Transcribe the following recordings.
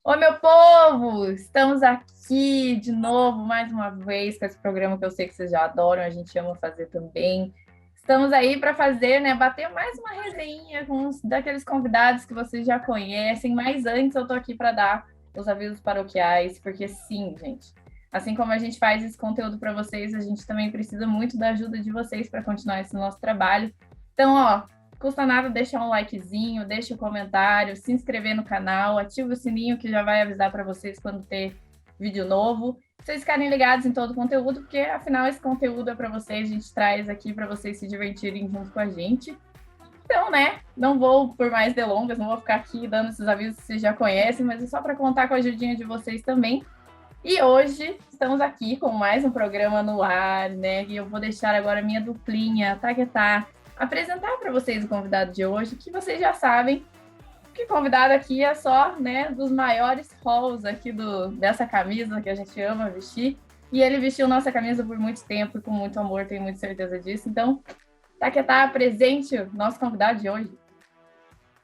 Ô, meu povo! Estamos aqui de novo, mais uma vez, com esse programa que eu sei que vocês já adoram, a gente ama fazer também. Estamos aí para fazer, né, bater mais uma resenha com daqueles convidados que vocês já conhecem, mas antes eu tô aqui para dar os avisos paroquiais, porque sim, gente, assim como a gente faz esse conteúdo para vocês, a gente também precisa muito da ajuda de vocês para continuar esse nosso trabalho. Então, ó, custa nada deixar um likezinho, deixa um comentário, se inscrever no canal, ativa o sininho que já vai avisar para vocês quando ter vídeo novo. Vocês ficarem ligados em todo o conteúdo, porque afinal esse conteúdo é para vocês, a gente traz aqui para vocês se divertirem junto com a gente. Então, né, não vou por mais delongas, não vou ficar aqui dando esses avisos que vocês já conhecem, mas é só para contar com a ajudinha de vocês também. E hoje estamos aqui com mais um programa no ar, né? E eu vou deixar agora a minha duplinha, Taquetá, apresentar para vocês o convidado de hoje, que vocês já sabem que convidado aqui é só, né, dos maiores halls aqui dessa camisa que a gente ama vestir. E ele vestiu nossa camisa por muito tempo e com muito amor, tenho muita certeza disso. Então, Taquetá, presente o nosso convidado de hoje.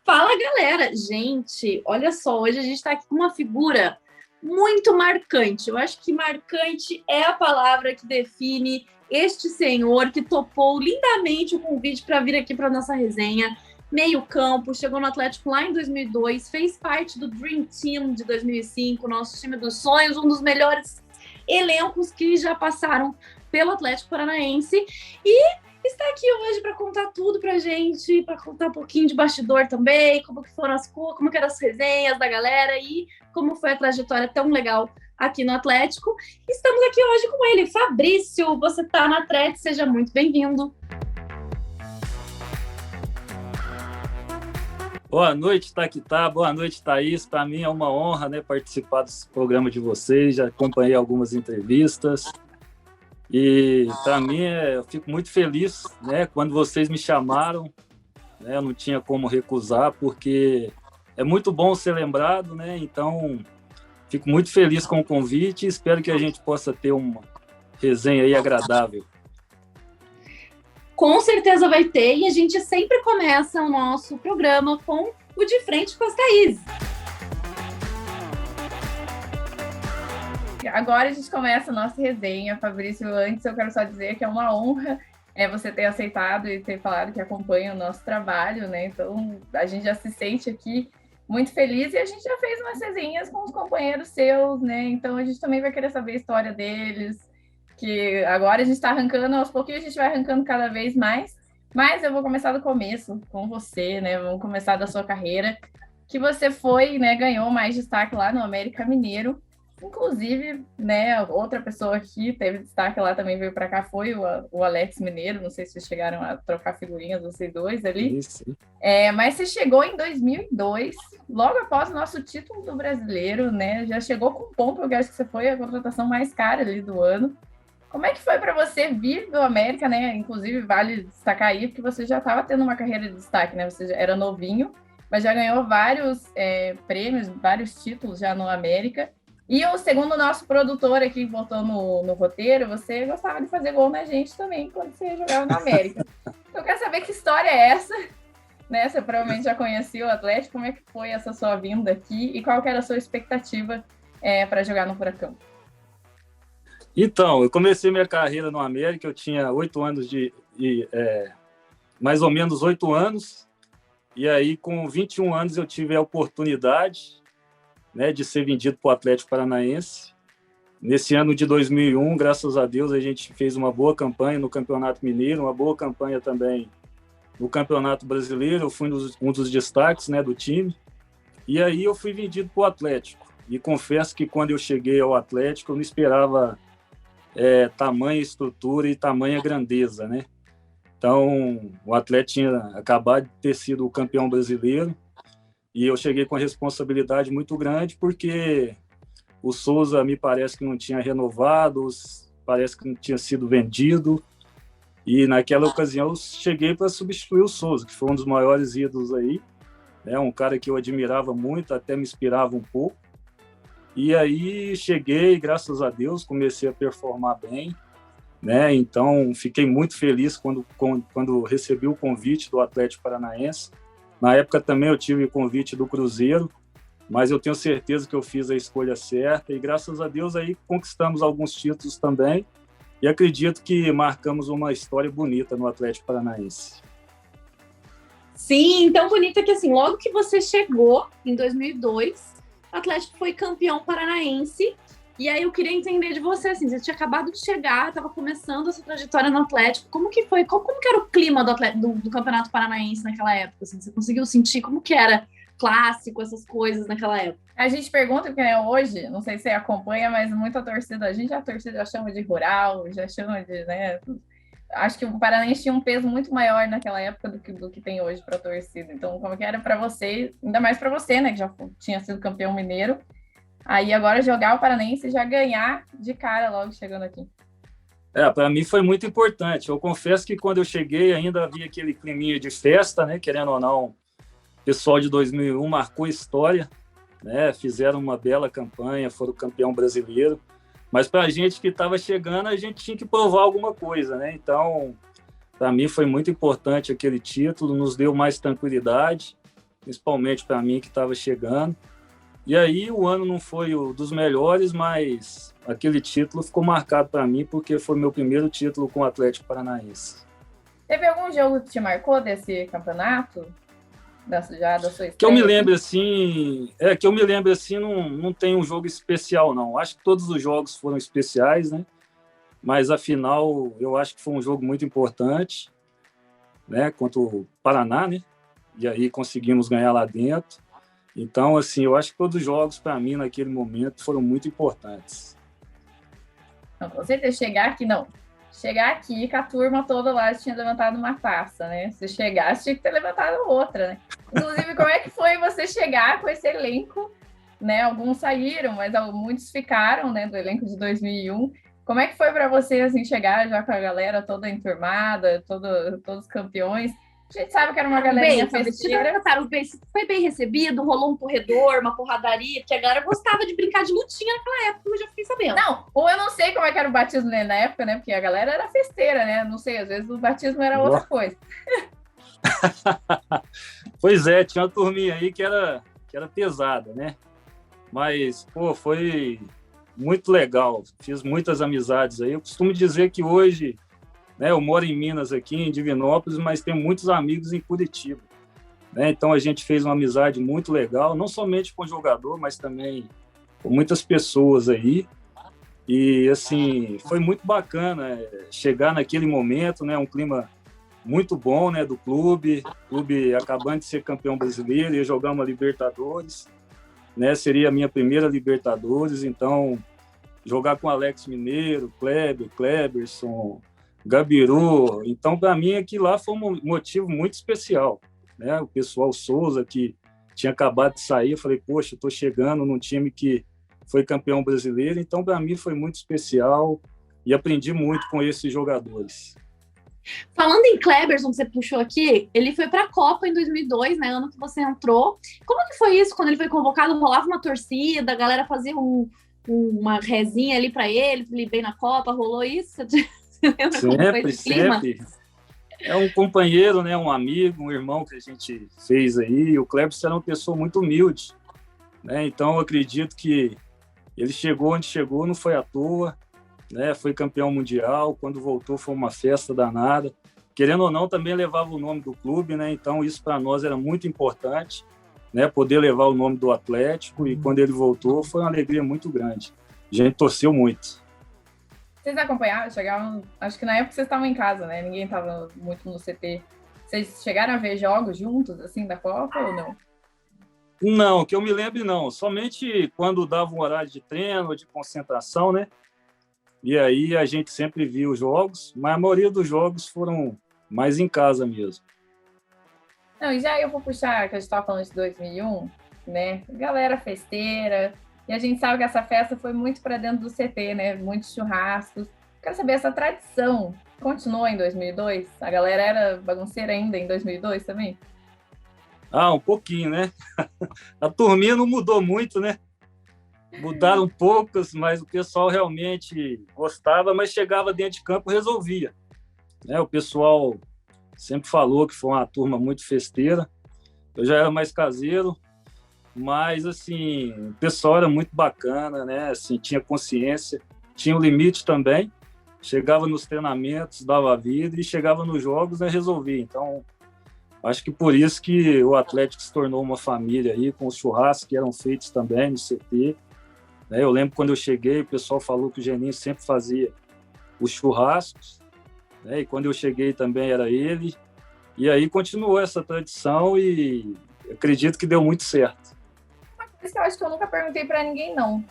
Fala, galera! Gente, olha só, hoje a gente está aqui com uma figura muito marcante. Eu acho que marcante é a palavra que define este senhor que topou lindamente o convite para vir aqui para nossa resenha. Meio campo, chegou no Atlético lá em 2002, fez parte do Dream Team de 2005, nosso time dos sonhos, um dos melhores elencos que já passaram pelo Atlético Paranaense. E está aqui hoje para contar tudo pra gente, para contar um pouquinho de bastidor também, como que foram como que eram as resenhas da galera e como foi a trajetória tão legal aqui no Atlético. Estamos aqui hoje com ele, Fabrício, você está na Thread, seja muito bem-vindo. Boa noite, Taquitá. Boa noite, Thaís. Para mim é uma honra, né, participar desse programa de vocês. Já acompanhei algumas entrevistas. E para mim, eu fico muito feliz, né, quando vocês me chamaram, né, eu não tinha como recusar, porque é muito bom ser lembrado, né, então fico muito feliz com o convite e espero que a gente possa ter uma resenha aí agradável. Com certeza vai ter, e a gente sempre começa o nosso programa com o De Frente com as Thaís. Agora a gente começa a nossa resenha, Fabrício. Antes eu quero só dizer que é uma honra você ter aceitado e ter falado que acompanha o nosso trabalho, né? Então a gente já se sente aqui muito feliz e a gente já fez umas resenhas com os companheiros seus, né? Então a gente também vai querer saber a história deles, que agora a gente está arrancando, aos pouquinhos a gente vai arrancando cada vez mais, mas eu vou começar do começo com você, né? Vamos começar da sua carreira, que você foi, né? Ganhou mais destaque lá no América Mineiro. Inclusive, né, outra pessoa que teve destaque lá também veio para cá foi o Alex Mineiro. Não sei se vocês chegaram a trocar figurinhas, vocês dois ali. Isso. Mas você chegou em 2002, logo após o nosso título do brasileiro, né? Já chegou com pompa, eu acho que você foi a contratação mais cara ali do ano. Como é que foi para você vir do América, né? Inclusive, vale destacar aí que você já estava tendo uma carreira de destaque, né? Você já era novinho, mas já ganhou vários prêmios, vários títulos já no América. E o segundo nosso produtor aqui, que botou no roteiro, você gostava de fazer gol na gente também quando você jogava no América. Eu quero saber que história é essa, né? Você provavelmente já conhecia o Atlético, como é que foi essa sua vinda aqui e qual que era a sua expectativa para jogar no Furacão? Então, eu comecei minha carreira no América, eu tinha 8 anos mais ou menos 8 anos, e aí com 21 anos eu tive a oportunidade, né, de ser vendido para o Atlético Paranaense. Nesse ano de 2001, graças a Deus, a gente fez uma boa campanha no Campeonato Mineiro, uma boa campanha também no Campeonato Brasileiro. Eu fui um dos destaques, né, do time. E aí eu fui vendido para o Atlético. E confesso que quando eu cheguei ao Atlético, eu não esperava tamanha estrutura e tamanha grandeza, né? Então, o Atlético tinha acabado de ter sido o campeão brasileiro. E eu cheguei com a responsabilidade muito grande, porque o Souza me parece que não tinha renovado, parece que não tinha sido vendido. E naquela ocasião eu cheguei para substituir o Souza, que foi um dos maiores ídolos aí, né? Um cara que eu admirava muito, até me inspirava um pouco. E aí cheguei, graças a Deus, comecei a performar bem, né? Então fiquei muito feliz quando recebi o convite do Atlético Paranaense. Na época também eu tive o convite do Cruzeiro, mas eu tenho certeza que eu fiz a escolha certa e, graças a Deus, aí conquistamos alguns títulos também e acredito que marcamos uma história bonita no Atlético Paranaense. Sim, tão bonita que, assim, logo que você chegou, em 2002, o Atlético foi campeão paranaense. E aí eu queria entender de você, assim, você tinha acabado de chegar, estava começando a sua trajetória no Atlético. Como que foi? Como que era o clima do Campeonato Paranaense naquela época? Assim, você conseguiu sentir como que era clássico, essas coisas naquela época? A gente pergunta, porque né, hoje, não sei se você acompanha, mas muita torcida, a torcida já chama de rural, já chama de, né? Acho que o Paranaense tinha um peso muito maior naquela época do que tem hoje para a torcida. Então, como que era para você, ainda mais para você, né, que já tinha sido campeão mineiro, aí agora jogar o Paranaense e já ganhar de cara logo chegando aqui. Para mim foi muito importante. Eu confesso que quando eu cheguei ainda havia aquele climinha de festa, né? Querendo ou não, o pessoal de 2001 marcou história, né? Fizeram uma bela campanha, foram campeão brasileiro. Mas para a gente que estava chegando, a gente tinha que provar alguma coisa, né? Então, para mim foi muito importante aquele título, nos deu mais tranquilidade, principalmente para mim que estava chegando. E aí o ano não foi o dos melhores, mas aquele título ficou marcado para mim porque foi meu primeiro título com o Atlético Paranaense. Teve algum jogo que te marcou desse campeonato? Da sua estreia? Que eu me lembro assim, não tem um jogo especial, não. Acho que todos os jogos foram especiais, né? Mas a final, eu acho que foi um jogo muito importante, né? Contra o Paraná, né? E aí conseguimos ganhar lá dentro. Então, assim, eu acho que todos os jogos, para mim, naquele momento, foram muito importantes. Não, com certeza, chegar aqui com a turma toda lá tinha levantado uma taça, né? Se chegasse, tinha que ter levantado outra, né? Inclusive, como é que foi você chegar com esse elenco, né? Alguns saíram, mas muitos ficaram, né? Do elenco de 2001. Como é que foi para você, assim, chegar já com a galera toda enturmada, todos campeões? A gente sabe que era uma galerinha festeira. Foi bem recebido, rolou um corredor, uma porradaria, porque a galera gostava de brincar de lutinha naquela época, eu já fiquei sabendo. Não, ou eu não sei como é que era o batismo na época, né? Porque a galera era festeira, né? Não sei, às vezes o batismo era outra coisa. Pois é, tinha uma turminha aí que era pesada, né? Mas, pô, foi muito legal. Fiz muitas amizades aí. Eu costumo dizer que hoje, né, eu moro em Minas aqui, em Divinópolis, mas tenho muitos amigos em Curitiba, né? Então a gente fez uma amizade muito legal, não somente com o jogador, mas também com muitas pessoas aí. E assim, foi muito bacana chegar naquele momento, né? Um clima muito bom, né, do clube acabando de ser campeão brasileiro, ia jogar uma Libertadores, né? Seria a minha primeira Libertadores, então jogar com Alex Mineiro, Kleberson, Gabiru. Então, para mim, aquilo lá foi um motivo muito especial, né? O pessoal Souza, que tinha acabado de sair, eu falei, poxa, estou chegando num time que foi campeão brasileiro, então, para mim, foi muito especial e aprendi muito com esses jogadores. Falando em Kleberson, que você puxou aqui, ele foi para a Copa em 2002, né, ano que você entrou. Como que foi isso? Quando ele foi convocado, rolava uma torcida, a galera fazia uma rezinha ali para ele bem na Copa, rolou isso? Sempre. É um companheiro, né, um amigo, um irmão que a gente fez aí. O Kleberson era uma pessoa muito humilde, né? Então eu acredito que ele chegou onde chegou, não foi à toa, né? Foi campeão mundial. Quando voltou foi uma festa danada. Querendo ou não, também levava o nome do clube, né? Então isso para nós era muito importante, né? Poder levar o nome do Atlético. E quando ele voltou foi uma alegria muito grande. A gente torceu muito. Vocês acompanharam? Chegaram, acho que na época vocês estavam em casa, né? Ninguém estava muito no CT. Vocês chegaram a ver jogos juntos, assim, da Copa ou não? Não, que eu me lembre, não. Somente quando dava um horário de treino, de concentração, né? E aí a gente sempre via os jogos, mas a maioria dos jogos foram mais em casa mesmo. Não, e já eu vou puxar, que a gente estava falando de 2001, né? Galera festeira. E a gente sabe que essa festa foi muito para dentro do CT, né? Muitos churrascos. Quero saber, essa tradição continuou em 2002? A galera era bagunceira ainda em 2002 também? Um pouquinho, né? A turminha não mudou muito, né? Mudaram poucas, mas o pessoal realmente gostava, mas chegava dentro de campo e resolvia, né? O pessoal sempre falou que foi uma turma muito festeira. Eu já era mais caseiro, Mas, assim, o pessoal era muito bacana, né? Assim, tinha consciência, tinha um limite também. Chegava nos treinamentos, dava a vida e chegava nos jogos, né, resolvia. Então, acho que por isso que o Atlético se tornou uma família aí, com os churrascos que eram feitos também no CT. Né? Eu lembro quando eu cheguei, o pessoal falou que o Geninho sempre fazia os churrascos, né? E quando eu cheguei também era ele. E aí continuou essa tradição e acredito que deu muito certo. Por isso que eu acho que eu nunca perguntei para ninguém, não.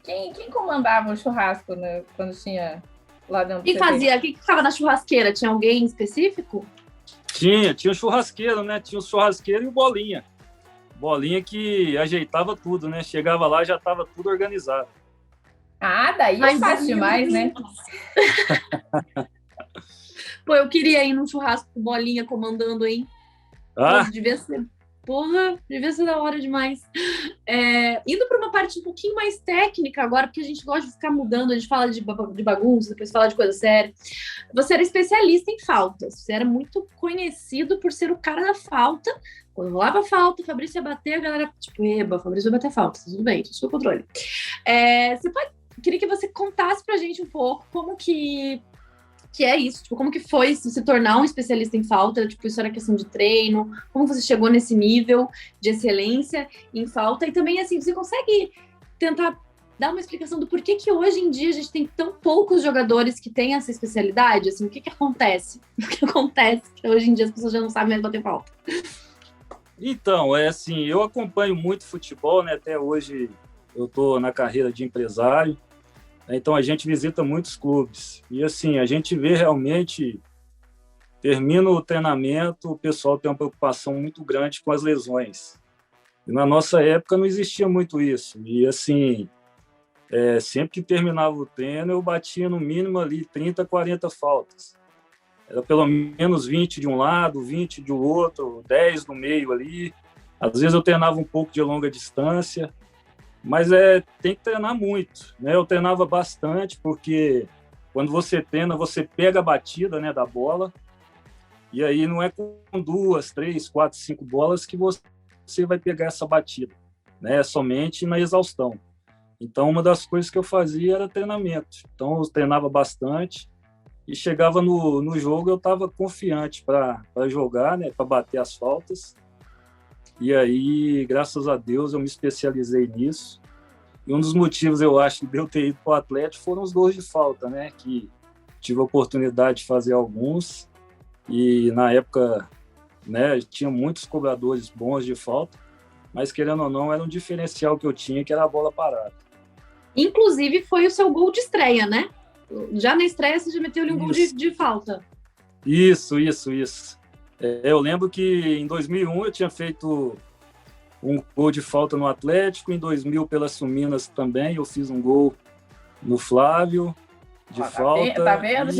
Quem comandava o churrasco, né, quando tinha lá dentro do Quem CT? fazia? Quem ficava na churrasqueira? Tinha alguém específico? Tinha o churrasqueiro, né? Tinha o churrasqueiro e o Bolinha. Bolinha que ajeitava tudo, né? Chegava lá já estava tudo organizado. Ah, daí é fácil demais, né? Pô, eu queria ir num churrasco com Bolinha comandando, hein? Ah, Pô, devia ser. Porra, devia ser da hora demais. Indo para uma parte um pouquinho mais técnica agora, porque a gente gosta de ficar mudando, a gente fala de bagunça, depois fala de coisa séria. Você era especialista em faltas, você era muito conhecido por ser o cara da falta. Quando rolava falta, o Fabrício ia bater, a galera, tipo, eba, Fabrício vai bater falta, tudo bem, tudo sob controle. Queria que você contasse pra gente um pouco como que é isso, tipo, como que foi se tornar um especialista em falta, tipo, isso era questão de treino, como você chegou nesse nível de excelência em falta, e também, assim, você consegue tentar dar uma explicação do porquê que hoje em dia a gente tem tão poucos jogadores que têm essa especialidade, assim, o que acontece? O que acontece que hoje em dia as pessoas já não sabem mais bater falta? então, assim, eu acompanho muito futebol, né? Até hoje eu estou na carreira de empresário. Então, a gente visita muitos clubes. E, assim, a gente vê realmente, termina o treinamento, o pessoal tem uma preocupação muito grande com as lesões. E na nossa época não existia muito isso. E, assim, sempre que terminava o treino, eu batia no mínimo ali 30, 40 faltas. Era pelo menos 20 de um lado, 20 do outro, 10 no meio ali. Às vezes eu treinava um pouco de longa distância. Mas tem que treinar muito, né? Eu treinava bastante porque quando você treina, você pega a batida, né, da bola e aí não é com 2, 3, 4, 5 bolas que você vai pegar essa batida, né? É somente na exaustão. Então, uma das coisas que eu fazia era treinamento. Então, eu treinava bastante e chegava no jogo, eu estava confiante para jogar, né, para bater as faltas. E aí, graças a Deus, eu me especializei nisso. E um dos motivos, eu acho, de eu ter ido para o Atlético foram os gols de falta, né? Que tive a oportunidade de fazer alguns. E, na época, né, tinha muitos cobradores bons de falta. Mas, querendo ou não, era um diferencial que eu tinha, que era a bola parada. Inclusive, foi o seu gol de estreia, né? Já na estreia, você já meteu ali um gol de falta. Isso. Eu lembro que em 2001 eu tinha feito um gol de falta no Atlético, em 2000 pela Suminas também eu fiz um gol no Flávio de falta. Tá vendo?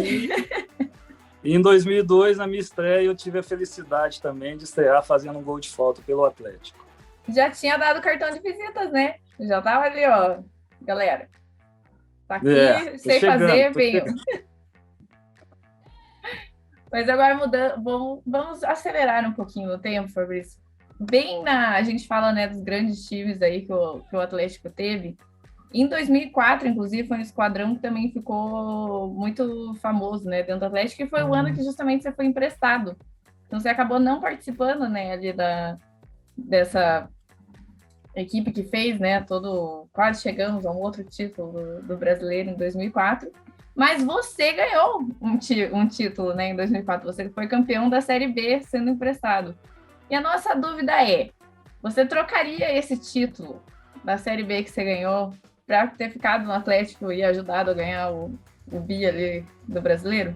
E em 2002, na minha estreia, eu tive a felicidade também de estrear fazendo um gol de falta pelo Atlético. Já tinha dado cartão de visitas, né? Já tava ali, ó, galera. Tá aqui, sei fazer, venham. Mas agora mudando, vamos acelerar um pouquinho o tempo, Fabrício. A gente fala, né, dos grandes times aí que o Atlético teve. Em 2004, inclusive, foi um esquadrão que também ficou muito famoso, né, dentro do Atlético, e foi o ano que justamente você foi emprestado. Então você acabou não participando, né, ali dessa equipe que fez, né, quase chegamos a um outro título do brasileiro em 2004. Mas você ganhou um título, né, em 2004. Você foi campeão da Série B sendo emprestado. E a nossa dúvida é, você trocaria esse título da Série B que você ganhou para ter ficado no Atlético e ajudado a ganhar o bi ali do brasileiro?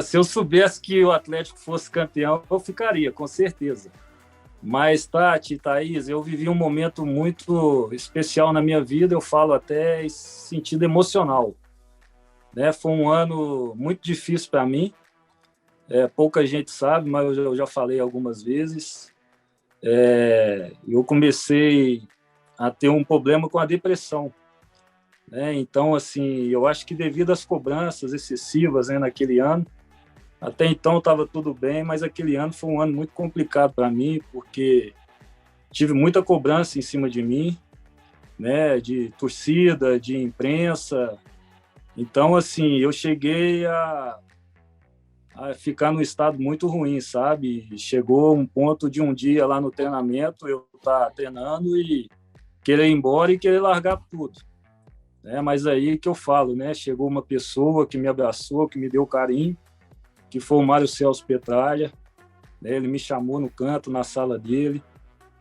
Se eu soubesse que o Atlético fosse campeão, eu ficaria, com certeza. Mas, Tati, Thaís, eu vivi um momento muito especial na minha vida, eu falo até em sentido emocional. Né? Foi um ano muito difícil para mim. Pouca gente sabe, mas eu já falei algumas vezes. Eu comecei a ter um problema com a depressão. Né? Então, assim, eu acho que devido às cobranças excessivas, né, naquele ano, até então estava tudo bem, mas aquele ano foi um ano muito complicado para mim, porque tive muita cobrança em cima de mim, né, de torcida, de imprensa. Então, assim, eu cheguei a ficar num estado muito ruim, sabe? Chegou um ponto de um dia lá no treinamento, eu estar treinando e querer ir embora e querer largar tudo. Né? Mas aí que eu falo, né? Chegou uma pessoa que me abraçou, que me deu carinho, que foi o Mário Celso Petralha. Né? Ele me chamou no canto, na sala dele,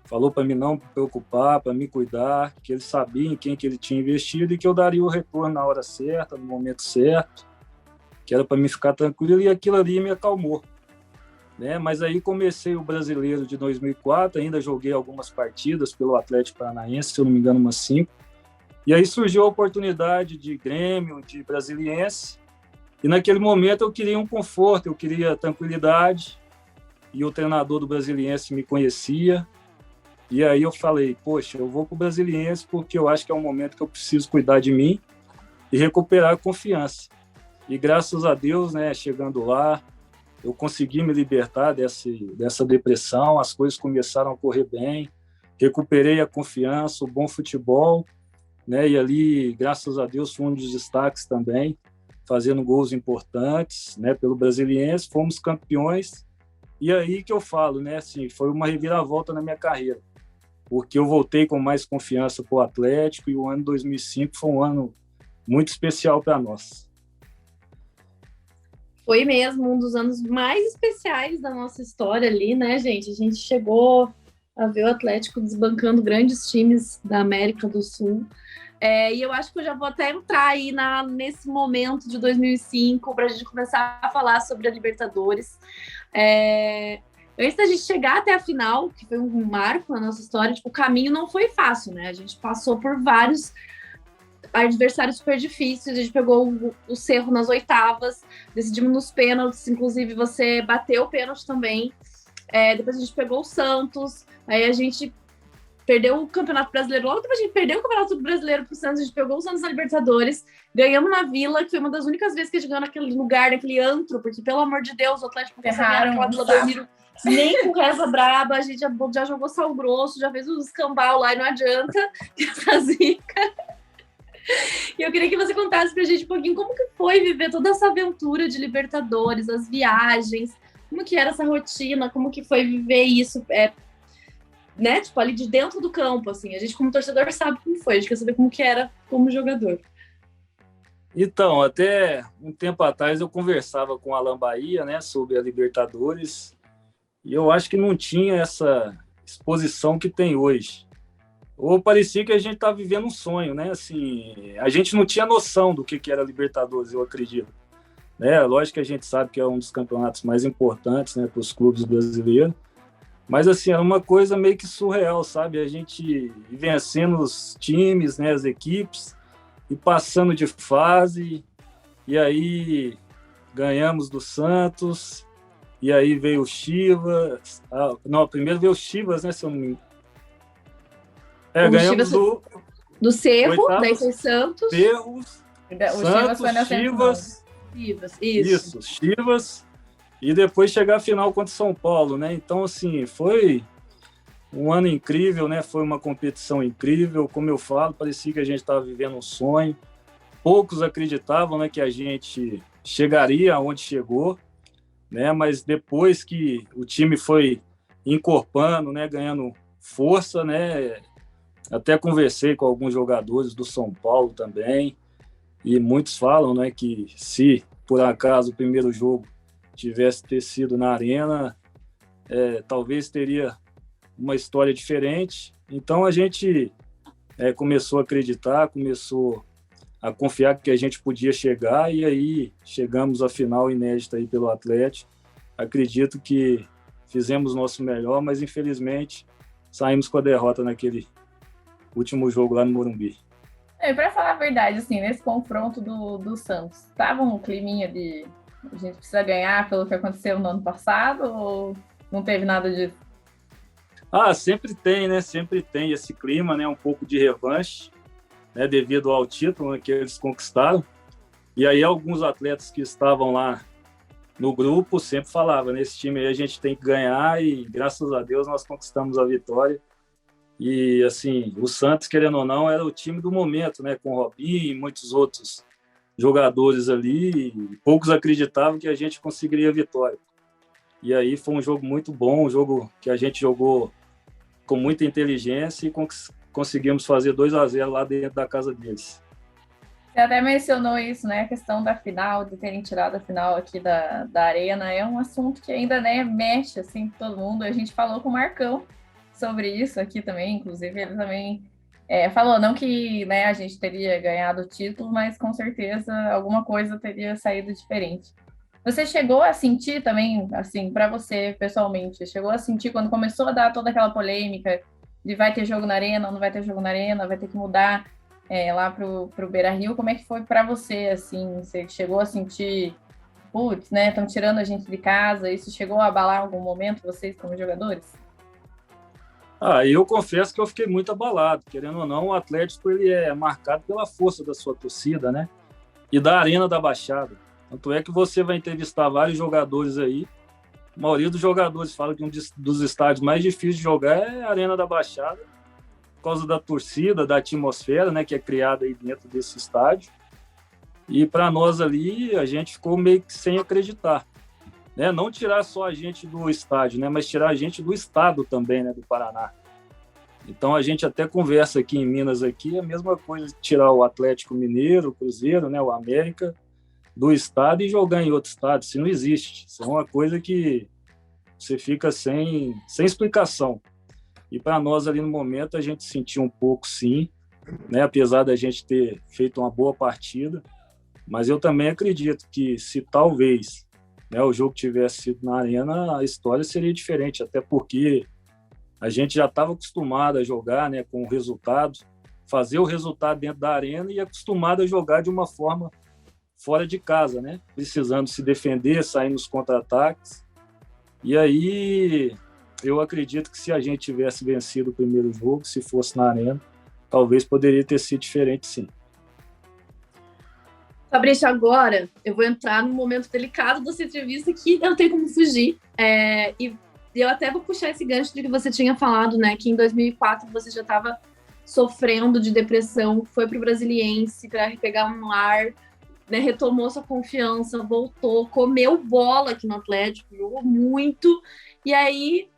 falou para mim não me preocupar, para me cuidar, que ele sabia em quem que ele tinha investido e que eu daria o retorno na hora certa, no momento certo, que era para mim ficar tranquilo, e aquilo ali me acalmou. Né? Mas aí comecei o Brasileiro de 2004, ainda joguei algumas partidas pelo Atlético Paranaense, se eu não me engano, umas 5. E aí surgiu a oportunidade de Grêmio, de Brasiliense, e naquele momento eu queria um conforto, eu queria tranquilidade, e o treinador do Brasiliense me conhecia, e aí eu falei, poxa, eu vou para o Brasiliense porque eu acho que é um momento que eu preciso cuidar de mim e recuperar a confiança. E graças a Deus, né, chegando lá, eu consegui me libertar dessa depressão, as coisas começaram a correr bem, recuperei a confiança, o bom futebol, né, e ali, graças a Deus, fui um dos destaques também, fazendo gols importantes, né, pelo Brasiliense, fomos campeões, e aí que eu falo, né, assim, foi uma reviravolta na minha carreira, porque eu voltei com mais confiança para o Atlético, e o ano 2005 foi um ano muito especial para nós. Foi mesmo um dos anos mais especiais da nossa história ali, né, gente? A gente chegou a ver o Atlético desbancando grandes times da América do Sul. E eu acho que eu já vou até entrar aí nesse momento de 2005 para a gente começar a falar sobre a Libertadores. Antes da gente chegar até a final, que foi um marco na nossa história, tipo, o caminho não foi fácil, né? A gente passou por vários adversários super difíceis, a gente pegou o Cerro nas oitavas, decidimos nos pênaltis, inclusive você bateu o pênalti também, depois a gente pegou o Santos, aí a gente perdeu o Campeonato Brasileiro, logo depois a gente perdeu o Campeonato Brasileiro pro Santos, a gente pegou o Santos na Libertadores, ganhamos na Vila, que foi uma das únicas vezes que a gente ganhou naquele lugar, naquele antro, porque pelo amor de Deus, o Atlético Ferraram naquela Vila Belmiro, nem com reza braba, a gente já jogou sal grosso, já fez os escambau lá e não adianta, essa zica. E eu queria que você contasse pra gente um pouquinho como que foi viver toda essa aventura de Libertadores, as viagens, como que era essa rotina, como que foi viver isso, né, tipo, ali de dentro do campo, assim. A gente como torcedor sabe como foi, a gente quer saber como que era como jogador. Então, até um tempo atrás eu conversava com o Alan Bahia, né, sobre a Libertadores, e eu acho que não tinha essa exposição que tem hoje. Ou parecia que a gente estava vivendo um sonho, né? Assim, a gente não tinha noção do que era Libertadores, eu acredito. Né? Lógico que a gente sabe que é um dos campeonatos mais importantes, né, para os clubes brasileiros, mas assim, era uma coisa meio que surreal, sabe? A gente vencendo os times, né, as equipes, e passando de fase, e aí ganhamos do Santos, e aí veio o Chivas. Não, primeiro veio o Chivas, né, se eu não me engano. Ganhamos do Cerro, daí foi Santos. Cerros, Chivas foi na Chivas, isso, Chivas, e depois chegar a final contra o São Paulo, né? Então, assim, foi um ano incrível, né? Foi uma competição incrível, como eu falo, parecia que a gente estava vivendo um sonho. Poucos acreditavam, né, que a gente chegaria aonde chegou, né? Mas depois que o time foi encorpando, né, ganhando força, né? Até conversei com alguns jogadores do São Paulo também, e muitos falam, né, que se por acaso o primeiro jogo tivesse ter sido na Arena, talvez teria uma história diferente. Então a gente começou a acreditar, começou a confiar que a gente podia chegar, e aí chegamos à final inédita aí pelo Atlético. Acredito que fizemos nosso melhor, mas infelizmente saímos com a derrota naquele último jogo lá no Morumbi. Para falar a verdade, assim, nesse confronto do Santos, estava um climinha de a gente precisa ganhar pelo que aconteceu no ano passado, ou não teve nada disso? Sempre tem, né? Sempre tem esse clima, né? Um pouco de revanche, né? Devido ao título, né, que eles conquistaram. E aí alguns atletas que estavam lá no grupo sempre falavam, nesse time aí a gente tem que ganhar, e graças a Deus nós conquistamos a vitória. E, assim, o Santos, querendo ou não, era o time do momento, né? Com o Robinho e muitos outros jogadores ali. E poucos acreditavam que a gente conseguiria a vitória. E aí foi um jogo muito bom, um jogo que a gente jogou com muita inteligência e conseguimos fazer 2-0 lá dentro da casa deles. Você até mencionou isso, né? A questão da final, de terem tirado a final aqui da Arena, é um assunto que ainda, né, mexe, assim, com todo mundo. A gente falou com o Marcão sobre isso aqui também, inclusive ele também falou, não que, né, a gente teria ganhado o título, mas com certeza alguma coisa teria saído diferente. Você chegou a sentir também, assim, para você pessoalmente, chegou a sentir quando começou a dar toda aquela polêmica de vai ter jogo na Arena, não vai ter jogo na Arena, vai ter que mudar lá pro Beira-Rio, como é que foi para você, assim, você chegou a sentir, putz, né, estão tirando a gente de casa, isso chegou a abalar em algum momento vocês como jogadores? Eu confesso que eu fiquei muito abalado, querendo ou não, o Atlético ele é marcado pela força da sua torcida, né, e da Arena da Baixada. Tanto é que você vai entrevistar vários jogadores aí, a maioria dos jogadores fala que um dos estádios mais difíceis de jogar é a Arena da Baixada, por causa da torcida, da atmosfera, né, que é criada aí dentro desse estádio. E para nós ali, a gente ficou meio que sem acreditar, né? Não tirar só a gente do estádio, né, mas tirar a gente do estado também, né, do Paraná. Então a gente até conversa aqui em Minas aqui, a mesma coisa de tirar o Atlético Mineiro, o Cruzeiro, né, o América do estado e jogar em outro estado. Isso não existe. Isso é uma coisa que você fica sem explicação. E para nós ali no momento a gente sentiu um pouco sim, né? Apesar da gente ter feito uma boa partida, mas eu também acredito que se talvez, né, o jogo tivesse sido na Arena, a história seria diferente, até porque a gente já estava acostumado a jogar, né, com o resultado, fazer o resultado dentro da Arena e acostumado a jogar de uma forma fora de casa, né? Precisando se defender, sair nos contra-ataques. E aí eu acredito que se a gente tivesse vencido o primeiro jogo, se fosse na Arena, talvez poderia ter sido diferente, sim. Fabrício, agora eu vou entrar num momento delicado dessa entrevista que eu não tenho como fugir. E eu até vou puxar esse gancho de que você tinha falado, né? Que em 2004 você já estava sofrendo de depressão, foi para o Brasiliense para repegar um ar, né, retomou sua confiança, voltou, comeu bola aqui no Atlético, jogou muito. E aí,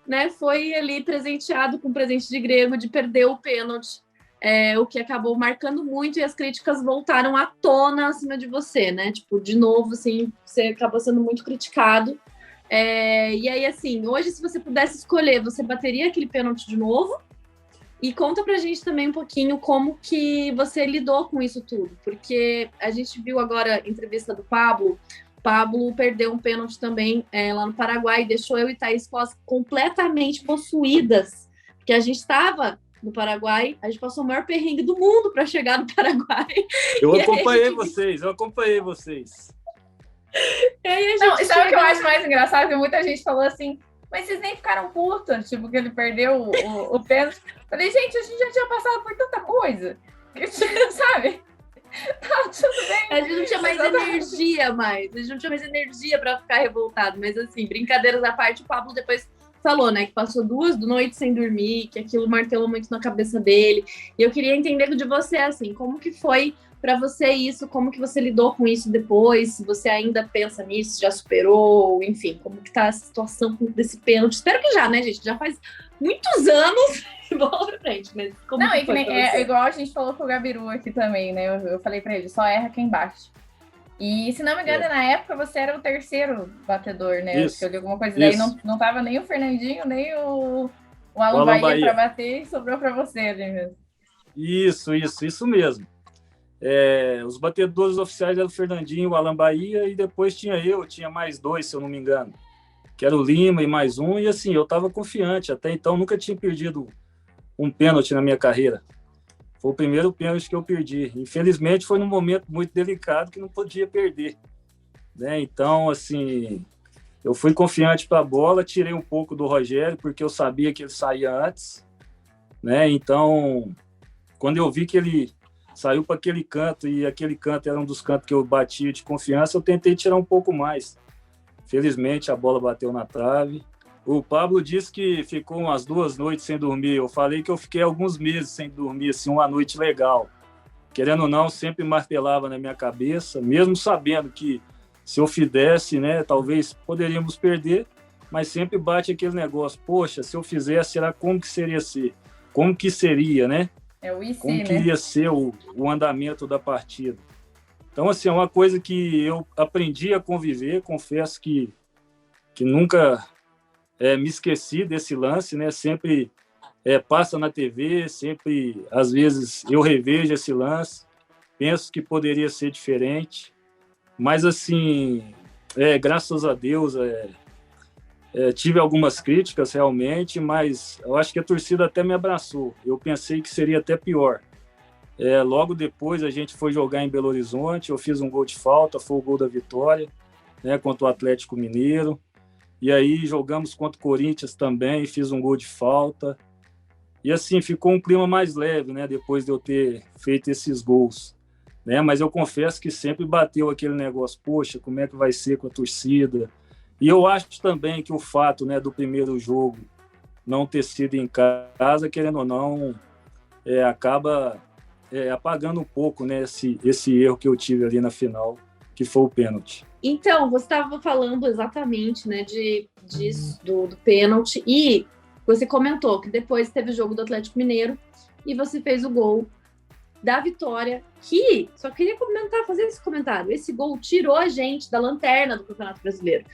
né, foi ali presenteado com presente de grego de perder o pênalti, o que acabou marcando muito e as críticas voltaram à tona acima de você, né? Tipo, de novo, assim, você acabou sendo muito criticado. E aí, assim, hoje, se você pudesse escolher, você bateria aquele pênalti de novo? E conta pra gente também um pouquinho como que você lidou com isso tudo, porque a gente viu agora a entrevista do Pablo. Pablo perdeu um pênalti também lá no Paraguai, deixou eu e Thaís Costa completamente possuídas, porque a gente estava no Paraguai, a gente passou o maior perrengue do mundo para chegar no Paraguai. Eu acompanhei vocês. E aí não, sabe o que eu acho mais engraçado? Que muita gente falou assim, mas vocês nem ficaram putos, tipo, que ele perdeu o pênalti. Falei, gente, a gente já tinha passado por tanta coisa, sabe? Tá tudo bem. A gente não tinha mais energia mais. A gente não tinha mais energia para ficar revoltado. Mas, assim, brincadeiras à parte, o Pablo depois falou, né, que passou 2 noites sem dormir, que aquilo martelou muito na cabeça dele. E eu queria entender de você, assim, como que foi para você isso, como que você lidou com isso depois, se você ainda pensa nisso, já superou, enfim, como que tá a situação desse pênalti. Espero que já, né, gente? Já faz muitos anos. Bola pra frente, mas como não, igual a gente falou com o Gabiru aqui também, né? Eu falei pra ele, só erra quem bate. E se não me engano, na época você era o terceiro batedor, né? Isso, eu li alguma coisa daí, não tava nem o Fernandinho, nem o Alan Bahia pra bater e sobrou pra você ali mesmo. Isso mesmo. Os batedores oficiais eram o Fernandinho, o Alan Bahia, e depois tinha mais 2, se eu não me engano, que era o Lima e mais um, e assim, eu tava confiante, até então nunca tinha perdido um pênalti na minha carreira. Foi o primeiro pênalti que eu perdi. Infelizmente, foi num momento muito delicado que não podia perder, né? Então, assim, eu fui confiante para a bola, tirei um pouco do Rogério, porque eu sabia que ele saía antes, né? Então, quando eu vi que ele saiu para aquele canto, e aquele canto era um dos cantos que eu batia de confiança, eu tentei tirar um pouco mais. Felizmente, a bola bateu na trave, O Pablo disse que ficou umas 2 noites sem dormir. Eu falei que eu fiquei alguns meses sem dormir, assim, uma noite legal. Querendo ou não, sempre martelava na minha cabeça, mesmo sabendo que se eu fizesse, né, talvez poderíamos perder, mas sempre bate aquele negócio, poxa, se eu fizesse, será como que seria ser? Como que seria, né? É o IC, como que né? iria ser o andamento da partida. Então, assim, é uma coisa que eu aprendi a conviver, confesso que nunca me esqueci desse lance, né? Sempre passa na TV, sempre, às vezes, eu revejo esse lance, penso que poderia ser diferente, mas, assim, graças a Deus, tive algumas críticas, realmente, mas eu acho que a torcida até me abraçou. Eu pensei que seria até pior. Logo depois, a gente foi jogar em Belo Horizonte, eu fiz um gol de falta, foi o gol da vitória, né, contra o Atlético Mineiro. E aí jogamos contra o Corinthians também, fiz um gol de falta. E assim, ficou um clima mais leve, né, depois de eu ter feito esses gols. Né? Mas eu confesso que sempre bateu aquele negócio, poxa, como é que vai ser com a torcida? E eu acho também que o fato, né, do primeiro jogo não ter sido em casa, querendo ou não, acaba apagando um pouco, né, esse erro que eu tive ali na final, que foi o pênalti. Então, você estava falando exatamente, né, do pênalti, e você comentou que depois teve o jogo do Atlético Mineiro e você fez o gol da vitória, que, só queria fazer esse comentário, esse gol tirou a gente da lanterna do Campeonato Brasileiro.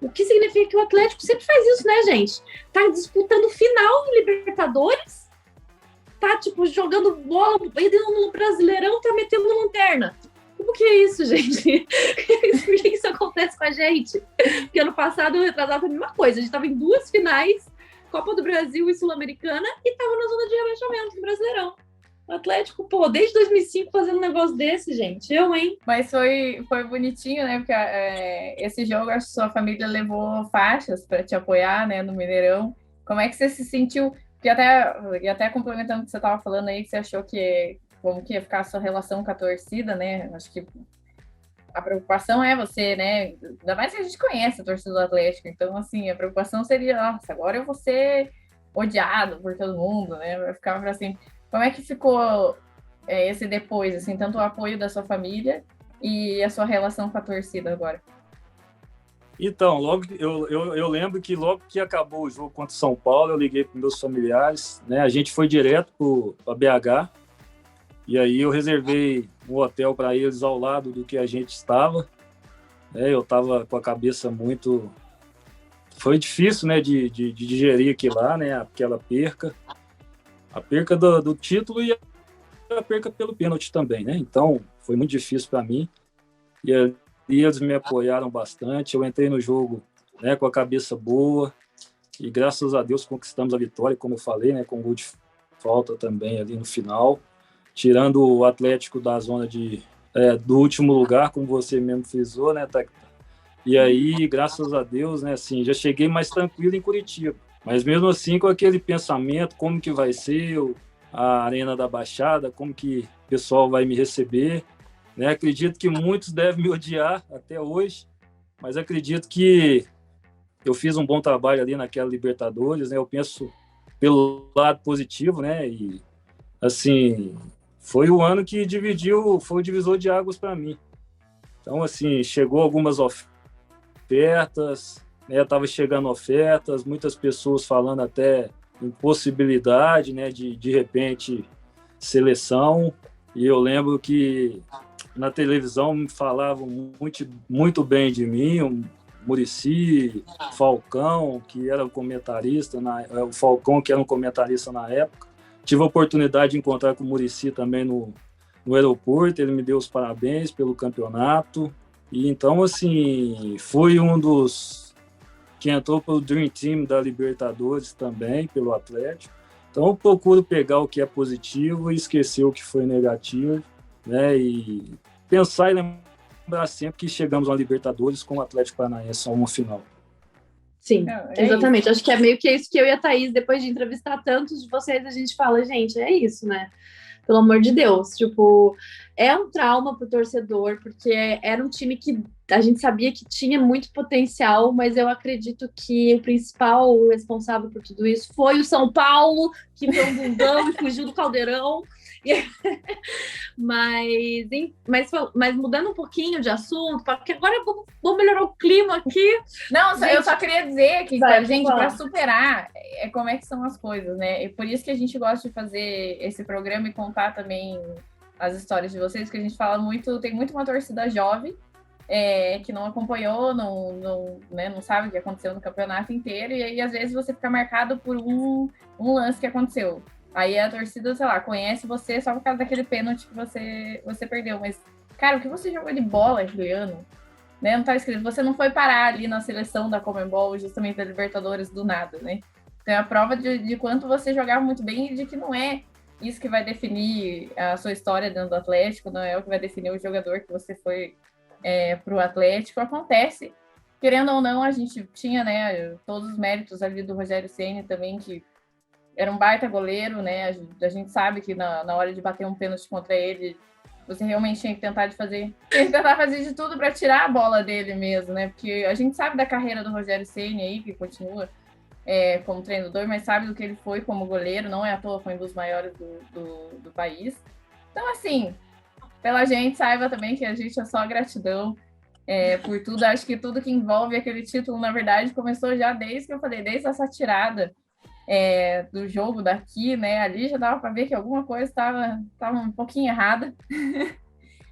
O que significa que o Atlético sempre faz isso, né, gente? Tá disputando final em Libertadores, tá, tipo, jogando bola, indo no Brasileirão, tá metendo lanterna. Como que é isso, gente? Por que isso acontece com a gente? Porque ano passado eu retrasava a mesma coisa. A gente tava em 2 finais, Copa do Brasil e Sul-Americana, e tava na zona de rebaixamento do Brasileirão. O Atlético, pô, desde 2005 fazendo um negócio desse, gente. Hein? Mas foi bonitinho, né? Porque esse jogo, acho que sua família levou faixas para te apoiar, né, no Mineirão. Como é que você se sentiu? E até complementando o que você estava falando aí, que você achou que como que ia ficar a sua relação com a torcida, né? Acho que a preocupação é você, né? Ainda mais que a gente conhece a torcida do Atlético. Então, assim, a preocupação seria, nossa, agora eu vou ser odiado por todo mundo, né? Vai ficar assim. Como é que ficou esse depois, assim, tanto o apoio da sua família e a sua relação com a torcida agora? Então, logo eu lembro que logo que acabou o jogo contra o São Paulo, eu liguei para meus familiares, né? A gente foi direto para BH, e aí eu reservei um hotel para eles ao lado do que a gente estava. Né? Eu estava com a cabeça muito... Foi difícil, né, de digerir aquilo lá, né? Aquela perca. A perca do título e a perca pelo pênalti também, né? Então, foi muito difícil para mim. E eles me apoiaram bastante. Eu entrei no jogo, né, com a cabeça boa. E graças a Deus conquistamos a vitória, como eu falei, né, com gol de falta também ali no final. Tirando o Atlético da zona do último lugar, como você mesmo frisou, né, Tacta? E aí, graças a Deus, né, assim, já cheguei mais tranquilo em Curitiba. Mas mesmo assim, com aquele pensamento, como que vai ser a Arena da Baixada, como que o pessoal vai me receber, né? Acredito que muitos devem me odiar até hoje, mas acredito que eu fiz um bom trabalho ali naquela Libertadores, né? Eu penso pelo lado positivo, né? E, assim, foi o ano que foi o divisor de águas para mim. Então, assim, chegou algumas ofertas, né, estava chegando ofertas, muitas pessoas falando até em possibilidade, né, de repente, seleção. E eu lembro que na televisão me falavam muito, muito bem de mim, o Muricy, Falcão, que era o comentarista, o Falcão, que era um comentarista na época. Tive a oportunidade de encontrar com o Muricy também no aeroporto, ele me deu os parabéns pelo campeonato. E então, assim, foi um dos que entrou pelo Dream Team da Libertadores também, pelo Atlético. Então, eu procuro pegar o que é positivo e esquecer o que foi negativo, né? E pensar e lembrar sempre que chegamos na Libertadores com o Atlético Paranaense a uma final. Sim, exatamente. Isso. Acho que é meio que isso que eu e a Thaís, depois de entrevistar tantos de vocês, a gente fala, gente, é isso, né? Pelo amor de Deus, tipo, é um trauma pro torcedor, porque era um time que a gente sabia que tinha muito potencial, mas eu acredito que o principal responsável por tudo isso foi o São Paulo, que foi um bundão e fugiu do Caldeirão. Mas mudando um pouquinho de assunto, porque agora vamos melhorar o clima aqui. Não, gente, eu só queria dizer que, vai, gente, para superar, como é que são as coisas, né? E por isso que a gente gosta de fazer esse programa e contar também as histórias de vocês, que a gente fala muito, tem muito uma torcida jovem, que não acompanhou, não sabe o que aconteceu no campeonato inteiro, e aí às vezes você fica marcado por um lance que aconteceu. Aí a torcida, sei lá, conhece você só por causa daquele pênalti que você perdeu. Mas, cara, o que você jogou de bola aquele ano, né? Não tá escrito. Você não foi parar ali na seleção da Conmebol, justamente da Libertadores, do nada, né? Então é a prova de quanto você jogava muito bem e de que não é isso que vai definir a sua história dentro do Atlético, não é o que vai definir o jogador que você foi pro Atlético. Acontece. Querendo ou não, a gente tinha, né, todos os méritos ali do Rogério Ceni também, que era um baita goleiro, né? A gente sabe que na hora de bater um pênalti contra ele, você realmente tinha que tentar fazer de tudo para tirar a bola dele mesmo, né? Porque a gente sabe da carreira do Rogério Ceni aí, que continua como treinador, mas sabe do que ele foi como goleiro, não é à toa, foi um dos maiores do país. Então, assim, pela gente, saiba também que a gente é só gratidão por tudo. Acho que tudo que envolve aquele título, na verdade, começou já desde essa tirada do jogo daqui, né? Ali já dava para ver que alguma coisa estava um pouquinho errada.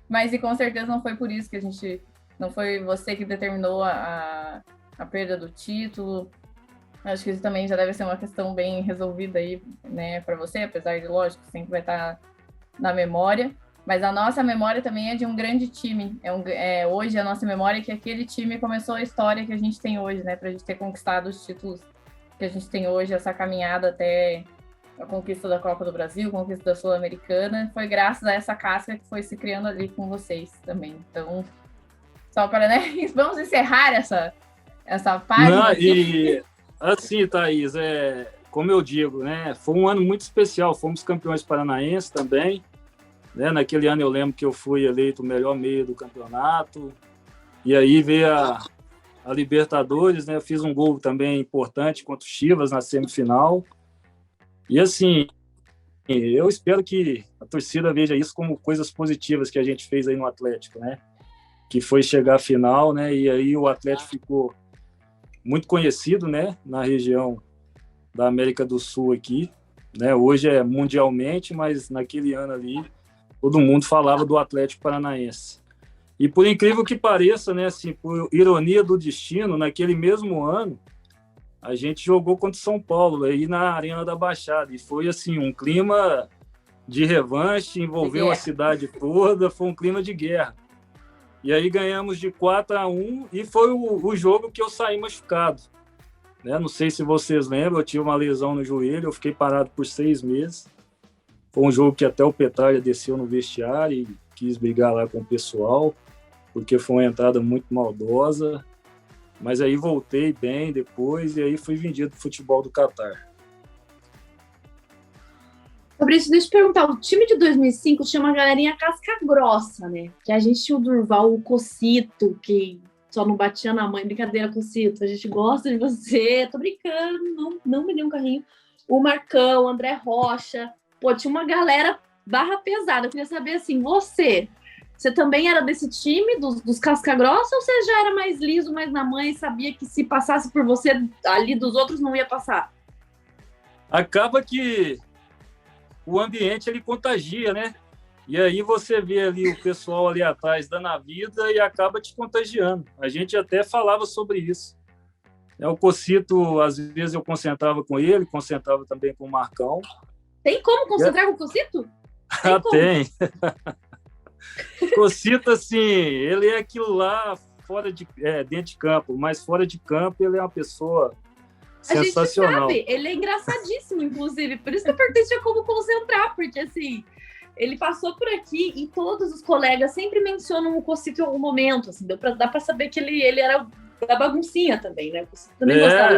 Mas e com certeza não foi por isso que a gente... Não foi você que determinou a perda do título. Acho que isso também já deve ser uma questão bem resolvida aí, né, para você, apesar de, lógico, sempre vai estar na memória. Mas a nossa memória também é de um grande time. Hoje a nossa memória é que aquele time começou a história que a gente tem hoje, né? Para a gente ter conquistado os títulos que a gente tem hoje, essa caminhada até a conquista da Copa do Brasil, a conquista da Sul-Americana, foi graças a essa casca que foi se criando ali com vocês também. Então, só para, né? Vamos encerrar essa página. Não, e assim, Thaís, como eu digo, né? Foi um ano muito especial. Fomos campeões paranaenses também. Né? Naquele ano eu lembro que eu fui eleito o melhor meio do campeonato. E aí veio a Libertadores, né? Eu fiz um gol também importante contra o Chivas na semifinal. E assim, eu espero que a torcida veja isso como coisas positivas que a gente fez aí no Atlético, né? Que foi chegar à final, né? E aí o Atlético ficou muito conhecido, né? Na região da América do Sul aqui, né? Hoje é mundialmente, mas naquele ano ali todo mundo falava do Atlético Paranaense. E por incrível que pareça, né, assim, por ironia do destino, naquele mesmo ano, a gente jogou contra o São Paulo, aí na Arena da Baixada. E foi, assim, um clima de revanche, envolveu a cidade toda, foi um clima de guerra. E aí ganhamos de 4-1 e foi o jogo que eu saí machucado. Né? Não sei se vocês lembram, eu tive uma lesão no joelho, eu fiquei parado por 6 meses. Foi um jogo que até o Petralha desceu no vestiário e quis brigar lá com o pessoal, porque foi uma entrada muito maldosa, mas aí voltei bem depois e aí fui vendido para o futebol do Catar. Fabrício, deixa eu te perguntar, o time de 2005 tinha uma galerinha casca grossa, né? Que a gente tinha o Durval, o Cocito, que só não batia na mãe. Brincadeira, Cocito, a gente gosta de você, tô brincando, não me dê um carrinho. O Marcão, o André Rocha, pô, tinha uma galera barra pesada. Eu queria saber, assim, você também era desse time, dos casca-grossa, ou você já era mais liso, mais na mãe, e sabia que se passasse por você ali dos outros não ia passar? Acaba que o ambiente, ele contagia, né? E aí você vê ali o pessoal ali atrás dando a vida e acaba te contagiando. A gente até falava sobre isso. O Cocito, às vezes eu concentrava com ele, concentrava também com o Marcão. Tem como concentrar com o Cocito? Tem. Cocito, assim, ele é aquilo lá dentro de campo, mas fora de campo ele é uma pessoa sensacional. A gente sabe, ele é engraçadíssimo, inclusive, por isso que eu perguntei se tinha como concentrar, porque assim, ele passou por aqui e todos os colegas sempre mencionam o Cocito em algum momento, assim, dá pra saber que ele era da baguncinha também, né? O Cocito também gostava.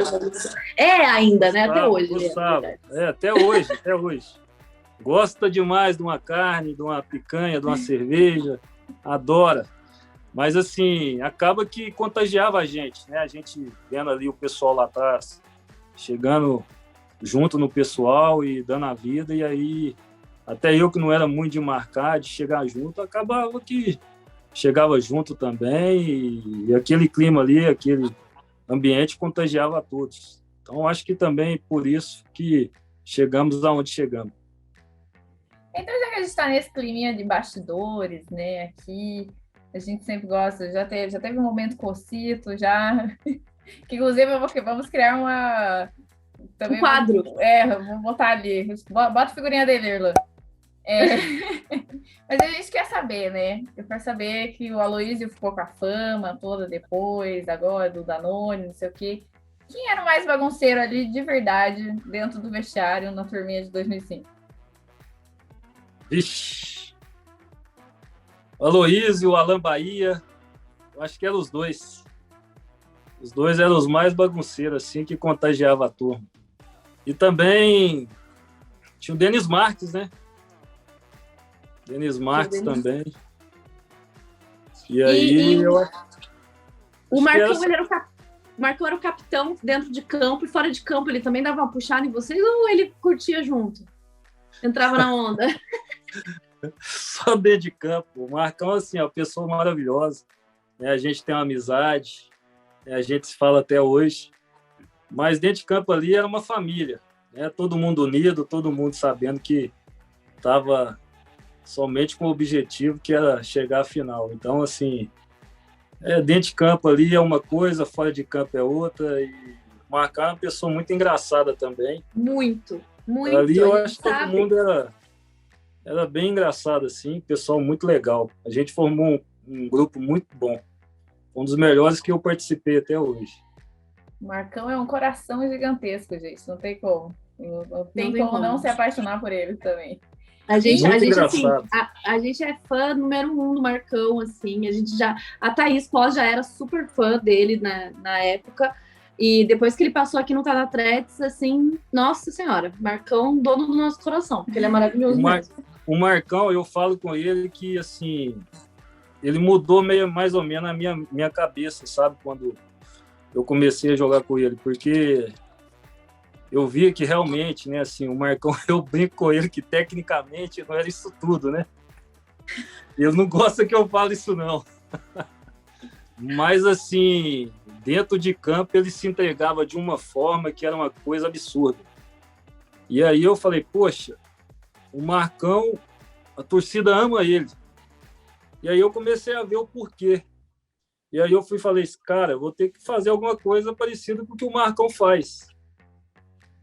Ainda, né? Até hoje. Até hoje. Gosta demais de uma carne, de uma picanha, de uma cerveja, adora. Mas, assim, acaba que contagiava a gente, né? A gente vendo ali o pessoal lá atrás, chegando junto no pessoal e dando a vida, e aí até eu que não era muito de marcar, de chegar junto, acabava que chegava junto também, e aquele clima ali, aquele ambiente contagiava a todos. Então, acho que também por isso que chegamos aonde chegamos. Então, já que a gente está nesse climinha de bastidores, né, aqui, a gente sempre gosta, já teve um momento cocito, já, que inclusive vamos criar também quadro. Vamos botar ali, bota a figurinha dele, Irlan. Mas a gente quer saber, né? Eu quero saber que o Aloysio ficou com a fama toda depois, agora do Danone, não sei o quê. Quem era o mais bagunceiro ali de verdade dentro do vestiário na turminha de 2005? Vixe! O Aloysio, o Alan Bahia, eu acho que eram os dois. Os dois eram os mais bagunceiros, assim, que contagiava a turma. E também tinha o Denis Marques, né? Denis Marques também. E aí o Marcão, o Marcão era o capitão dentro de campo e fora de campo. Ele também dava uma puxada em vocês ou ele curtia junto? Entrava na onda? Só dentro de campo. O Marcão, assim, é uma pessoa maravilhosa. Né? A gente tem uma amizade, né? A gente se fala até hoje. Mas dentro de campo ali era uma família. Né? Todo mundo unido, todo mundo sabendo que estava somente com o objetivo que era chegar à final. Então, assim, dentro de campo ali é uma coisa, fora de campo é outra. E o Marcão é uma pessoa muito engraçada também. Muito, muito. Ali eu acho que todo mundo era bem engraçado, assim, pessoal muito legal. A gente formou um grupo muito bom. Um dos melhores que eu participei até hoje. O Marcão é um coração gigantesco, gente. Não tem como. Não tem como não se apaixonar por ele também. A gente, assim, a gente é fã número 1 do Marcão, assim, a Thaís Pós já era super fã dele na época, e depois que ele passou aqui no Tadatretes, assim, nossa senhora, Marcão, dono do nosso coração, porque ele é maravilhoso mesmo. O Marcão, eu falo com ele que, assim, ele mudou mais ou menos a minha cabeça, sabe, quando eu comecei a jogar com ele, porque eu via que realmente, né, assim, o Marcão, eu brinco com ele que tecnicamente não era isso tudo, né? Ele não gosta que eu fale isso, não. Mas, assim, dentro de campo ele se entregava de uma forma que era uma coisa absurda. E aí eu falei, poxa, o Marcão, a torcida ama ele. E aí eu comecei a ver o porquê. E aí eu falei, cara, eu vou ter que fazer alguma coisa parecida com o que o Marcão faz.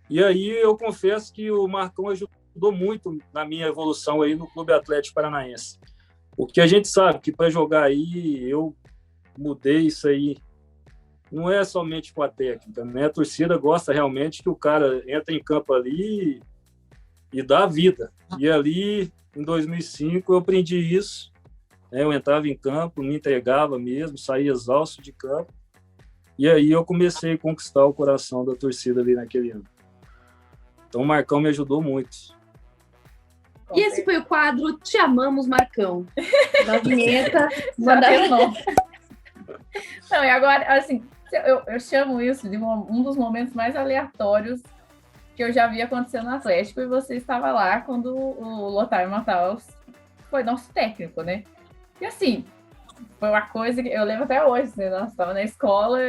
E aí eu confesso que o Marcão ajudou muito na minha evolução aí no Clube Atlético Paranaense. Porque a gente sabe que para jogar aí, eu mudei isso aí. Não é somente com a técnica, né? A torcida gosta realmente que o cara entra em campo ali e dá a vida. E ali, em 2005, eu aprendi isso. Eu entrava em campo, me entregava mesmo, saía exausto de campo. E aí eu comecei a conquistar o coração da torcida ali naquele ano. Então o Marcão me ajudou muito. E esse foi o quadro Te Amamos, Marcão. Da vinheta. Não, e agora, assim, eu chamo isso de um dos momentos mais aleatórios que eu já vi acontecer no Atlético, e você estava lá quando o Lothar Matthaus foi nosso técnico, né? E assim, foi uma coisa que eu lembro até hoje, né? Nós estava na escola,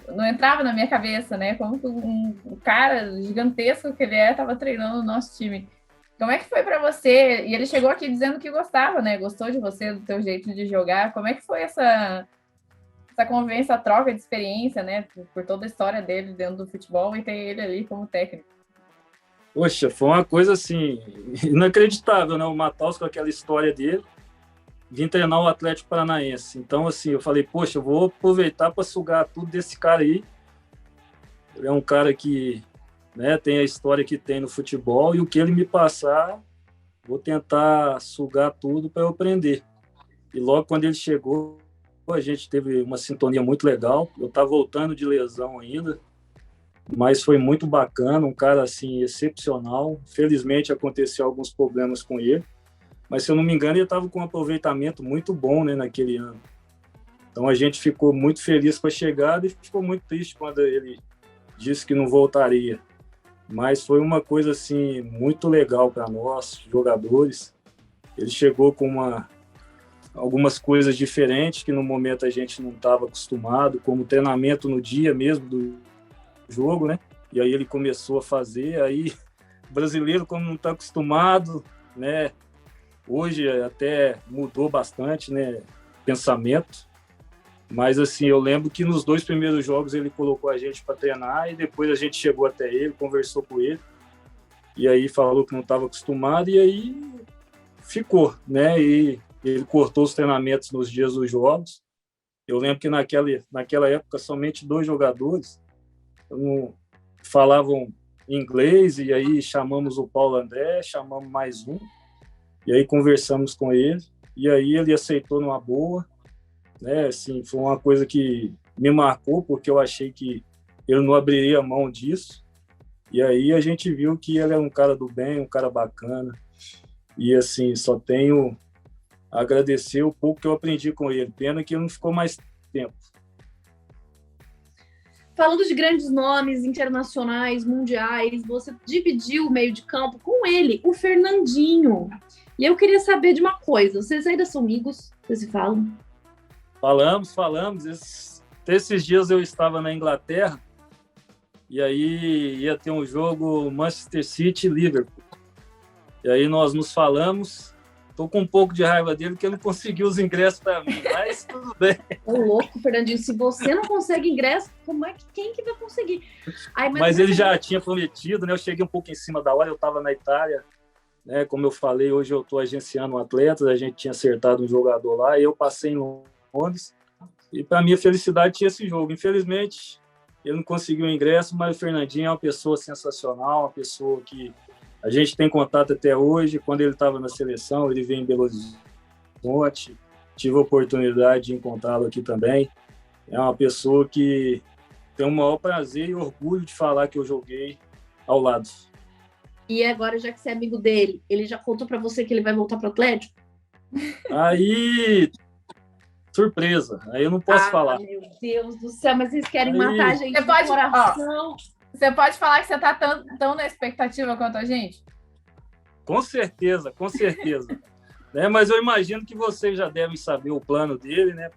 não entrava na minha cabeça, né? Como que um cara gigantesco que ele estava treinando o nosso time. Como é que foi para você? E ele chegou aqui dizendo que gostava, né? Gostou de você, do teu jeito de jogar. Como é que foi essa convivência, essa troca de experiência, né? Por toda a história dele dentro do futebol e ter ele ali como técnico. Poxa, foi uma coisa assim, inacreditável, né? O Matthaus com aquela história dele, vim treinar o Atlético Paranaense. Então, assim, eu falei, poxa, eu vou aproveitar para sugar tudo desse cara aí. Ele é um cara que, né, tem a história que tem no futebol, e o que ele me passar, vou tentar sugar tudo para eu aprender. E logo quando ele chegou, a gente teve uma sintonia muito legal. Eu estava voltando de lesão ainda, mas foi muito bacana, um cara assim excepcional. Felizmente aconteceu alguns problemas com ele, mas se eu não me engano ele estava com um aproveitamento muito bom, né, naquele ano. Então a gente ficou muito feliz com a chegada e ficou muito triste quando ele disse que não voltaria. Mas foi uma coisa assim muito legal para nós, jogadores. Ele chegou com algumas coisas diferentes que no momento a gente não estava acostumado, como treinamento no dia mesmo do jogo, né? E aí ele começou a fazer, aí brasileiro como não está acostumado, né? Hoje até mudou bastante, né? Pensamento. Mas assim, eu lembro que nos 2 primeiros jogos ele colocou a gente para treinar e depois a gente chegou até ele, conversou com ele e aí falou que não estava acostumado e aí ficou, né? E ele cortou os treinamentos nos dias dos jogos. Eu lembro que naquela época somente 2 jogadores não falavam inglês e aí chamamos o Paulo André, chamamos mais um e aí conversamos com ele e aí ele aceitou numa boa, né? Assim, foi uma coisa que me marcou porque eu achei que ele não abriria mão disso e aí a gente viu que ele é um cara do bem, um cara bacana e assim, só tenho a agradecer o pouco que eu aprendi com ele, pena que não ficou mais tempo. Falando de grandes nomes internacionais, mundiais, você dividiu o meio de campo com ele, o Fernandinho. E eu queria saber de uma coisa, vocês ainda são amigos? Vocês se falam? Falamos. Esses dias eu estava na Inglaterra e aí ia ter um jogo Manchester City e Liverpool. E aí nós nos falamos. Tô com um pouco de raiva dele porque ele não conseguiu os ingressos para mim, mas tudo bem. Ô, louco, Fernandinho, se você não consegue ingresso, quem que vai conseguir? Mas ele já tinha prometido, né? Eu cheguei um pouco em cima da hora, eu estava na Itália, né? Como eu falei, hoje eu estou agenciando atletas, a gente tinha acertado um jogador lá, e eu passei em Londres, e para minha felicidade tinha esse jogo. Infelizmente, ele não conseguiu o ingresso, mas o Fernandinho é uma pessoa sensacional, uma pessoa que a gente tem contato até hoje. Quando ele estava na seleção, ele veio em Belo Horizonte, tive a oportunidade de encontrá-lo aqui também. É uma pessoa que tem o maior prazer e orgulho de falar que eu joguei ao lado. E agora, já que você é amigo dele, ele já contou para você que ele vai voltar para o Atlético? Aí, surpresa, aí eu não posso falar. Meu Deus do céu, mas vocês querem matar a gente você pode, coração. Você pode falar que você está tão na expectativa quanto a gente? Com certeza. Né? Mas eu imagino que vocês já devem saber o plano dele, né,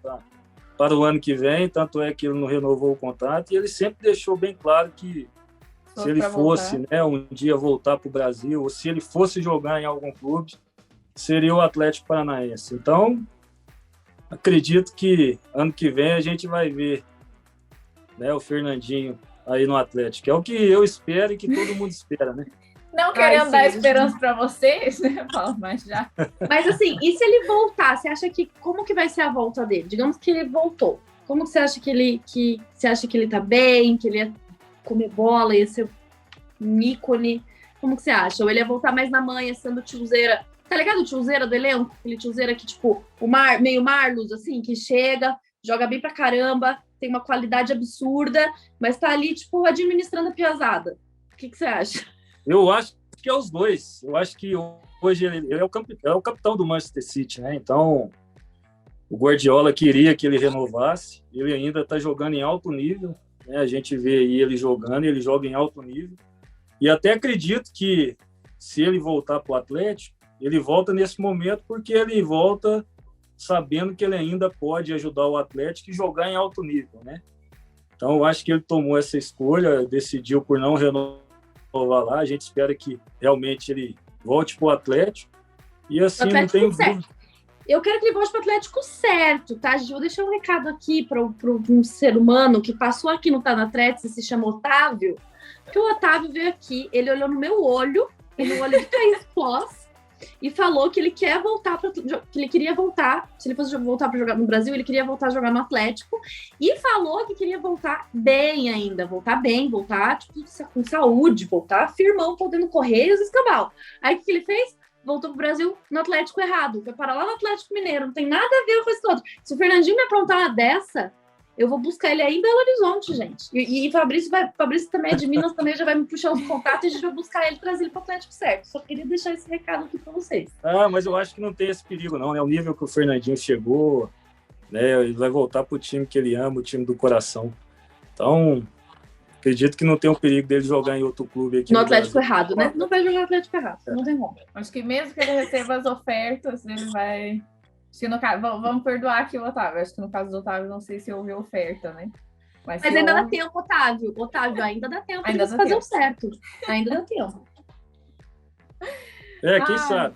para o ano que vem, tanto é que ele não renovou o contrato, e ele sempre deixou bem claro que se ele fosse, né, um dia voltar para o Brasil, ou se ele fosse jogar em algum clube, seria o Atlético Paranaense. Então, acredito que ano que vem a gente vai ver, né, o Fernandinho aí no Atlético, que é o que eu espero e que todo mundo espera, né? Não querendo dar esperança para vocês, né, Paulo, mas já. Mas assim, e se ele voltar, você acha que como que vai ser a volta dele? Digamos que ele voltou. Como que você acha você acha que ele tá bem, que ele ia comer bola, ia ser um ícone? Como que você acha? Ou ele ia voltar mais na manha, sendo tiozeira? Tá ligado o tiozeira do elenco? Aquele tiozeira que, tipo, meio Marlos, assim, que chega, joga bem pra caramba, tem uma qualidade absurda, mas tá ali, tipo, administrando a piazada. O que você acha? Eu acho que é os dois. Eu acho que hoje ele é o capitão do Manchester City, né? Então, o Guardiola queria que ele renovasse. Ele ainda está jogando em alto nível, né? A gente vê aí ele jogando, ele joga em alto nível. E até acredito que se ele voltar para o Atlético, ele volta nesse momento porque ele volta sabendo que ele ainda pode ajudar o Atlético e jogar em alto nível, né? Então, eu acho que ele tomou essa escolha, decidiu por não renovar lá. A gente espera que realmente ele volte para o Atlético. E assim, não tem dúvida. Eu quero que ele volte para o Atlético certo, tá? Vou deixar um recado aqui para um ser humano que passou aqui no Tá na Atlético e se chama Otávio. Porque o Otávio veio aqui, ele olhou no meu olho, e no olho de Thaís Pós, e falou que ele quer voltar que ele queria voltar, se ele fosse voltar para jogar no Brasil, ele queria voltar a jogar no Atlético, e falou que queria voltar bem ainda, voltar tipo, com saúde, voltar firmão, podendo correr e os escambau. Aí o que ele fez? Voltou pro Brasil no Atlético errado, foi parar lá no Atlético Mineiro, não tem nada a ver com isso todo. Se o Fernandinho me aprontar uma dessa, eu vou buscar ele aí em Belo Horizonte, gente. E Fabrício também é de Minas, também já vai me puxar os contatos e a gente vai buscar ele e trazer ele para o Atlético certo. Só queria deixar esse recado aqui para vocês. Mas eu acho que não tem esse perigo, não, né? O nível que o Fernandinho chegou, né? Ele vai voltar para o time que ele ama, o time do coração. Então, acredito que não tem o perigo dele jogar em outro clube aqui. No Atlético errado, né? Não vai jogar no Atlético errado, não tem como. Acho que mesmo que ele receba as ofertas, ele vai... Acho que no caso, vamos perdoar aqui o Otávio. Acho que no caso do Otávio, não sei se houve oferta, né? Mas ainda dá tempo, Otávio. Otávio, ainda dá tempo de você fazer o certo. Ainda dá tempo.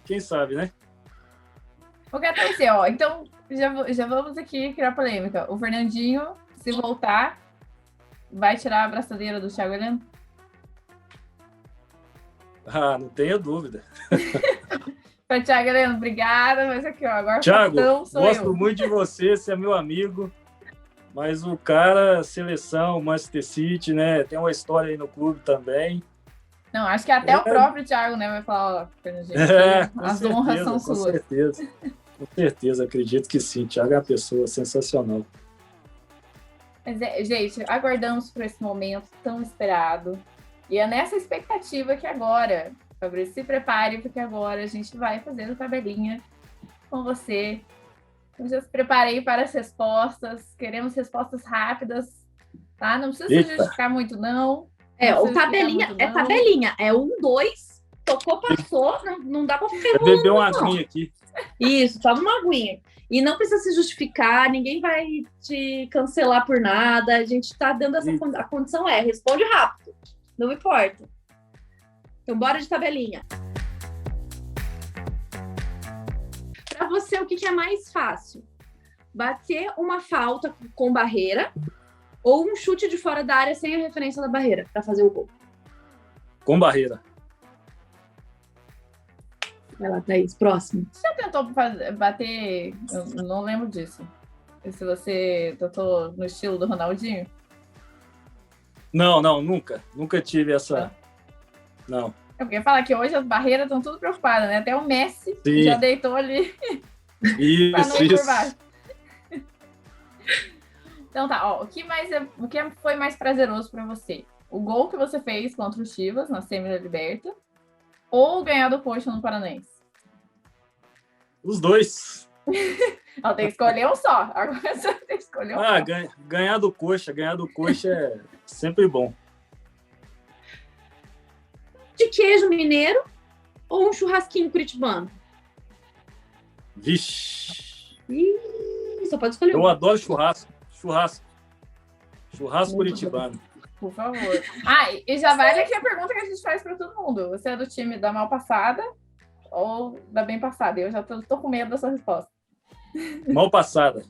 Quem sabe, né? O que acontecer, ó. Então, já vamos aqui criar polêmica. O Fernandinho, se voltar, vai tirar a abraçadeira do Thiago Heleno? Não tenha dúvida. Thiago Heleno, obrigada, mas aqui, ó, agora Thiago, gosto muito de você é meu amigo, mas o cara, seleção, Manchester City, né, tem uma história aí no clube também. Não, acho que até o próprio Thiago, né, vai falar, ó, Fernandinho, as honras são suas. Com certeza, acredito que sim, Thiago é uma pessoa sensacional. Mas, gente, aguardamos por esse momento tão esperado, e é nessa expectativa que agora... Fabrício, se prepare, porque agora a gente vai fazer o tabelinha com você. Eu já se preparei para as respostas. Queremos respostas rápidas, tá? Não precisa se justificar muito, não. O tabelinha muito, é tabelinha. É 1, 2, tocou, passou. Não dá para ficar enrolando. Beber uma aguinha aqui. Isso, toma uma aguinha. E não precisa se justificar, ninguém vai te cancelar por nada. A gente está dando essa condição. A condição responde rápido. Não importa. Então, bora de tabelinha. Para você, o que é mais fácil? Bater uma falta com barreira ou um chute de fora da área sem a referência da barreira para fazer o gol? Com barreira. Vai lá, Thaís, próximo. Você já tentou bater... Eu não lembro disso. Se você tentou no estilo do Ronaldinho? Não, nunca. Nunca tive essa... Não. É porque fala que hoje as barreiras estão tudo preocupadas, né? Até o Messi já deitou ali para não ir por baixo. Então tá, ó, o que foi mais prazeroso para você? O gol que você fez contra o Chivas na Semi da Liberta ou ganhar do Coxa no Paranaense? Os dois. Tem que escolher um só. Agora você tem que escolher um só. Ganhar do Coxa é sempre bom. De queijo mineiro ou um churrasquinho curitibano? Vixe. Só pode escolher um. Eu adoro churrasco. Churrasco curitibano. Por favor. E já vale aqui a pergunta que a gente faz para todo mundo. Você é do time da mal passada ou da bem passada? Eu já tô com medo da sua resposta. Mal passada.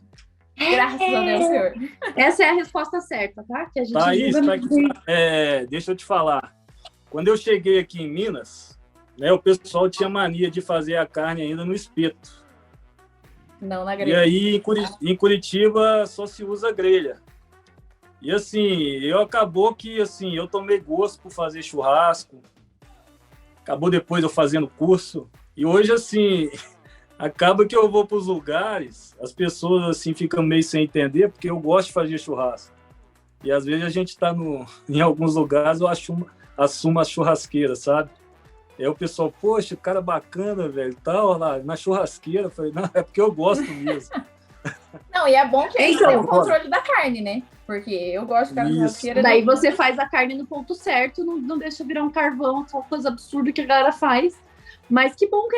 Graças a Deus, senhor. Essa é a resposta certa, tá? Que a gente deixa eu te falar. Quando eu cheguei aqui em Minas, né, o pessoal tinha mania de fazer a carne ainda no espeto. Não na grelha. E aí, em Curitiba, só se usa grelha. E assim, acabou que assim, eu tomei gosto por fazer churrasco. Acabou depois eu fazendo curso. E hoje, assim, acaba que eu vou para os lugares, as pessoas assim ficam meio sem entender, porque eu gosto de fazer churrasco. E às vezes a gente está em alguns lugares, eu assumo a churrasqueira, sabe? Aí o pessoal, poxa, cara bacana, velho, tal, lá na churrasqueira. Eu falei, não, é porque eu gosto mesmo. Não, e é bom que a gente tem o controle da carne, né? Porque eu gosto de ficar na churrasqueira. Daí você faz a carne no ponto certo, não deixa virar um carvão, aquela coisa absurda que a galera faz. Mas que bom que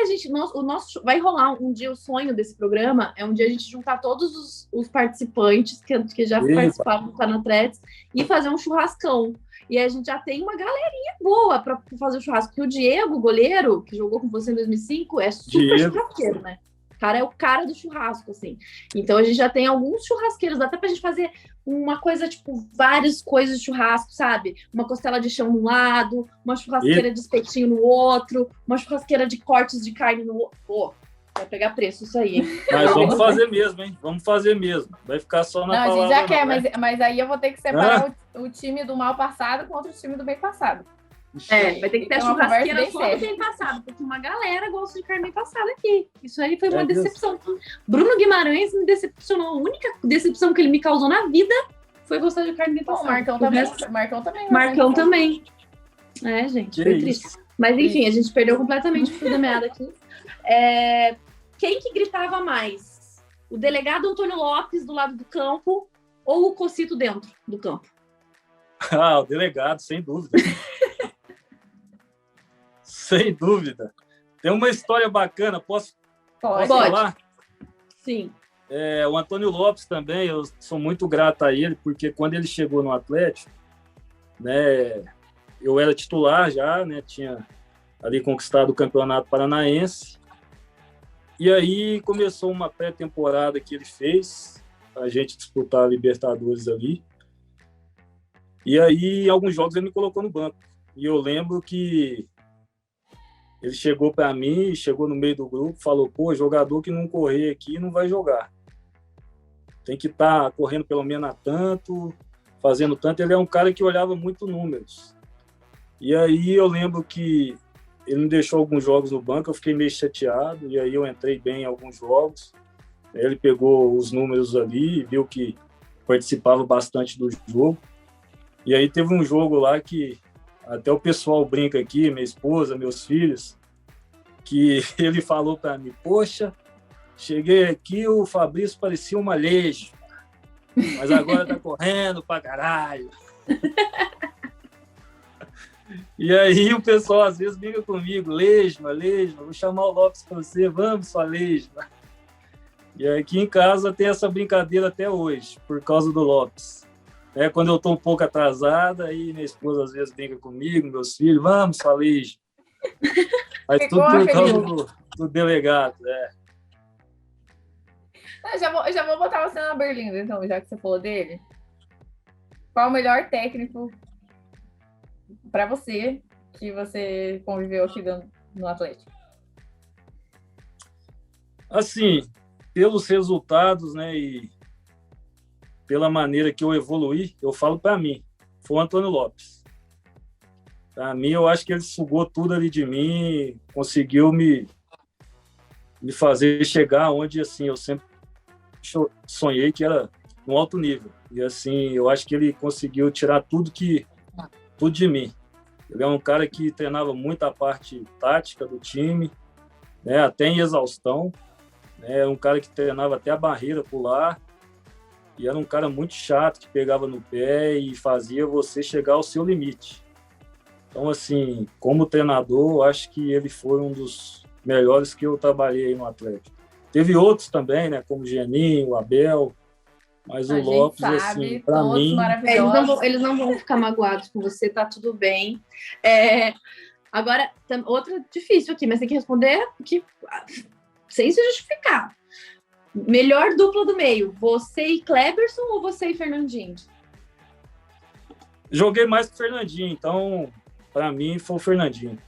o nosso vai rolar um dia. O sonho desse programa é um dia a gente juntar todos os participantes que já participaram do Canatretes e fazer um churrascão. E a gente já tem uma galerinha boa para fazer o churrasco. Porque o Diego, goleiro, que jogou com você em 2005, é super churrasqueiro, né? O cara é o cara do churrasco, assim. Então a gente já tem alguns churrasqueiros, dá até pra gente fazer uma coisa, tipo, várias coisas de churrasco, sabe? Uma costela de chão num lado, uma churrasqueira de espetinho no outro, uma churrasqueira de cortes de carne no outro. Pô, vai pegar preço isso aí, hein? Mas vamos fazer mesmo, hein? Vamos fazer mesmo. Vai ficar só na palavra. Não, a gente já quer, mas aí eu vou ter que separar o time do mal passado contra o time do bem passado. Vai ter que ter a Então, uma conversa churrasqueira bem só do séria. bem passado, porque uma galera gosta de carne bem passada aqui. Isso aí foi uma Deus. decepção. Bruno Guimarães me decepcionou. A única decepção que ele me causou na vida foi gostar de carne bem Bom, passada. Marcão O também. resto- Marcão também. Marcão também. Gente, Que foi isso? triste. Mas enfim, a gente perdeu completamente o fio da meada aqui. Quem que gritava mais? O delegado Antônio Lopes do lado do campo ou o Cocito dentro do campo? O delegado, sem dúvida. Sem dúvida. Tem uma história bacana, posso Pode. falar? Sim. O Antônio Lopes também, eu sou muito grato a ele, porque quando ele chegou no Atlético, né, eu era titular já, né, tinha ali conquistado o Campeonato Paranaense, e aí começou uma pré-temporada que ele fez, a gente disputar a Libertadores ali, e aí em alguns jogos ele me colocou no banco, e eu lembro que ele chegou para mim, chegou no meio do grupo, falou, pô, jogador que não correr aqui não vai jogar. Tem que estar correndo pelo menos a tanto, fazendo tanto. Ele é um cara que olhava muito números. E aí eu lembro que ele me deixou alguns jogos no banco, eu fiquei meio chateado, e aí eu entrei bem em alguns jogos. Ele pegou os números ali, viu que participava bastante do jogo. E aí teve um jogo lá que até o pessoal brinca aqui, minha esposa, meus filhos, que ele falou para mim, poxa, cheguei aqui, o Fabrício parecia uma lesma, mas agora tá correndo pra caralho. E aí o pessoal às vezes brinca comigo, lesma, vou chamar o Lopes para você, vamos, sua lesma. E aqui em casa tem essa brincadeira até hoje, por causa do Lopes. Quando eu tô um pouco atrasada, aí minha esposa às vezes brinca comigo, meus filhos, vamos, sua lesma. Mas tudo por causa do delegado, Eu já vou botar você na berlinda, então, já que você falou dele. Qual o melhor técnico para você que você conviveu aqui no Atlético? Assim, pelos resultados, né, e pela maneira que eu evoluí, eu falo para mim, foi o Antônio Lopes. Para mim, eu acho que ele sugou tudo ali de mim, conseguiu me fazer chegar onde, assim, eu sempre sonhei que era no alto nível. E, assim, eu acho que ele conseguiu tirar tudo de mim. Ele é um cara que treinava muito a parte tática do time, né, até em exaustão. Né, era um cara que treinava até a barreira pular. E era um cara muito chato, que pegava no pé e fazia você chegar ao seu limite. Então, assim, como treinador, eu acho que ele foi um dos melhores que eu trabalhei no Atlético. Teve outros também, né, como o Geninho, o Abel, mas o Lopes, assim, para mim... Eles não vão ficar magoados com você, tá tudo bem. Agora, outra difícil aqui, mas tem que responder sem se justificar. Melhor dupla do meio, você e Kleberson ou você e Fernandinho? Joguei mais com o Fernandinho, então, para mim, foi o Fernandinho.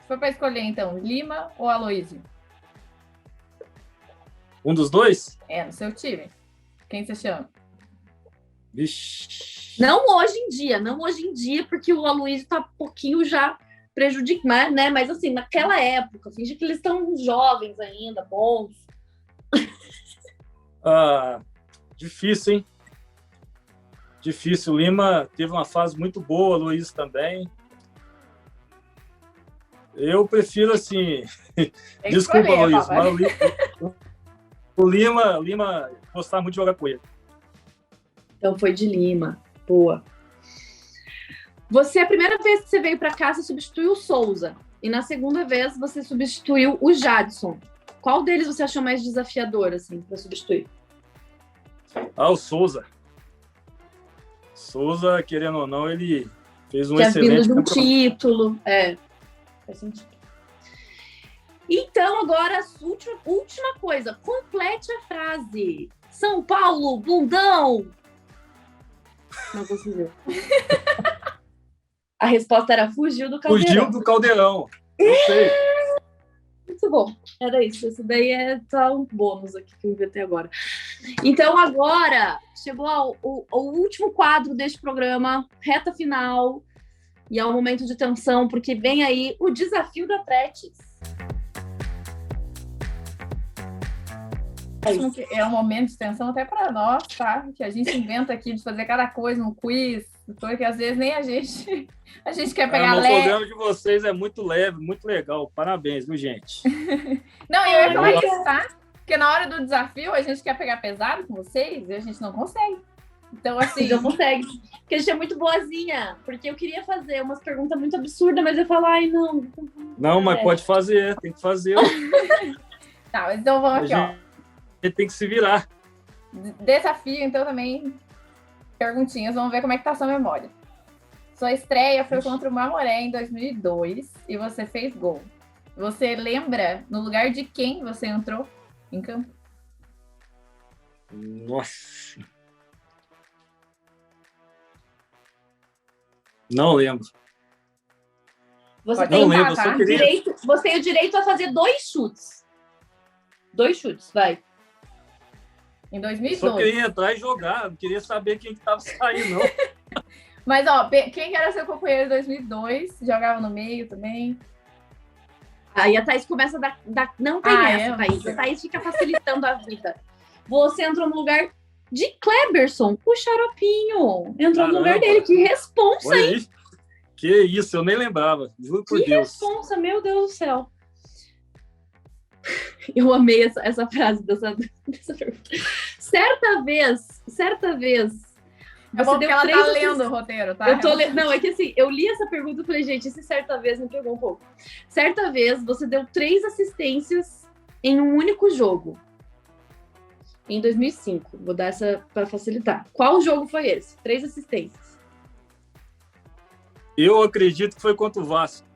Se for para escolher, então, Lima ou Aloísio? Um dos dois? No seu time. Quem você chama? Vixe. Não hoje em dia, porque o Aloísio tá um pouquinho já prejudicado, né? Mas assim, naquela época, finge que eles estão jovens ainda, bons. Difícil, hein? Difícil. O Lima teve uma fase muito boa, o Luiz também. Eu prefiro, assim... Desculpa, Luiz, mas o Lima gostava muito de jogar com ele. Então foi de Lima. Boa. A primeira vez que você veio para cá, você substituiu o Souza. E na segunda vez, você substituiu o Jadson. Qual deles você achou mais desafiador, assim, para substituir? O Souza. Souza, querendo ou não, ele fez um excelente campeonato. Título. Faz sentido. Então, agora, a última coisa. Complete a frase. São Paulo, bundão. Não conseguiu. A resposta era fugiu do Caldeirão. Fugiu do Caldeirão. Eu sei. Muito bom. Era isso. Esse daí é só um bônus aqui que eu inventei agora. Então, agora, chegou o último quadro deste programa, reta final. E é um momento de tensão, porque vem aí o desafio da Atletis. É um momento de tensão até para nós, tá? Que a gente inventa aqui de fazer cada coisa, um quiz, coisa que às vezes nem a gente quer pegar O leve. programa de vocês é muito leve, muito legal. Parabéns, viu, gente? Não, eu ia falar isso, tá? Porque na hora do desafio a gente quer pegar pesado com vocês e a gente não consegue. Então, assim. Não consegue. Porque a gente é muito boazinha. Porque eu queria fazer umas perguntas muito absurdas, mas eu falo, ai, não. Não, mas pode fazer, tem que fazer. Tá, mas então vamos aqui, ó. A gente tem que se virar. Desafio, então, também. Perguntinhas, vamos ver como é que tá a sua memória. Sua estreia foi contra o Mamoré em 2002 e você fez gol. Você lembra no lugar de quem você entrou em campo? Nossa. Não lembro. Você Não tem, tá? Você tem o direito a fazer 2 chutes. 2 chutes, vai. Em 2002. Só queria entrar e jogar, não queria saber quem que tava saindo, não. Mas, ó, quem era seu companheiro em 2002? Jogava no meio também? Aí a Thaís começa a dar... Não tem essa, Thaís. A Thaís fica facilitando a vida. Você entrou no lugar de Kleberson, o xaropinho. Entrou no lugar dele. Que responsa, hein? Que isso, eu nem lembrava. Juro por Deus. Que responsa, meu Deus do céu. Eu amei essa frase dessa pergunta. Certa vez. É bom porque ela tá lendo o roteiro, tá? Não, é que assim, eu li essa pergunta e falei, gente, esse certa vez me pegou um pouco. Certa vez, você deu 3 assistências em um único jogo. Em 2005. Vou dar essa para facilitar. Qual jogo foi esse? 3 assistências. Eu acredito que foi contra o Vasco.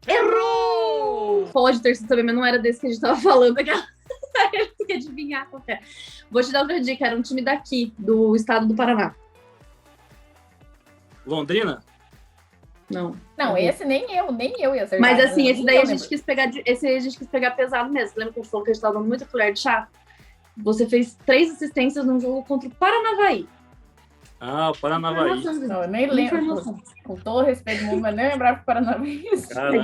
Errou! Pode ter sido também, mas não era desse que a gente tava falando. Eu tenho que adivinhar qual é. Vou te dar outra dica. Era um time daqui, do estado do Paraná. Londrina? Não. Não, esse nem eu ia acertar. Mas assim, esse daí a gente quis pegar pesado mesmo. Lembra que a gente falou que a gente tava dando muita colher de chá? Você fez 3 assistências num jogo contra o Paranavaí. Ah, o Paranavaí. Não, eu nem lembro. Com todo respeito do mundo, mas nem lembrava que o Paranavaí.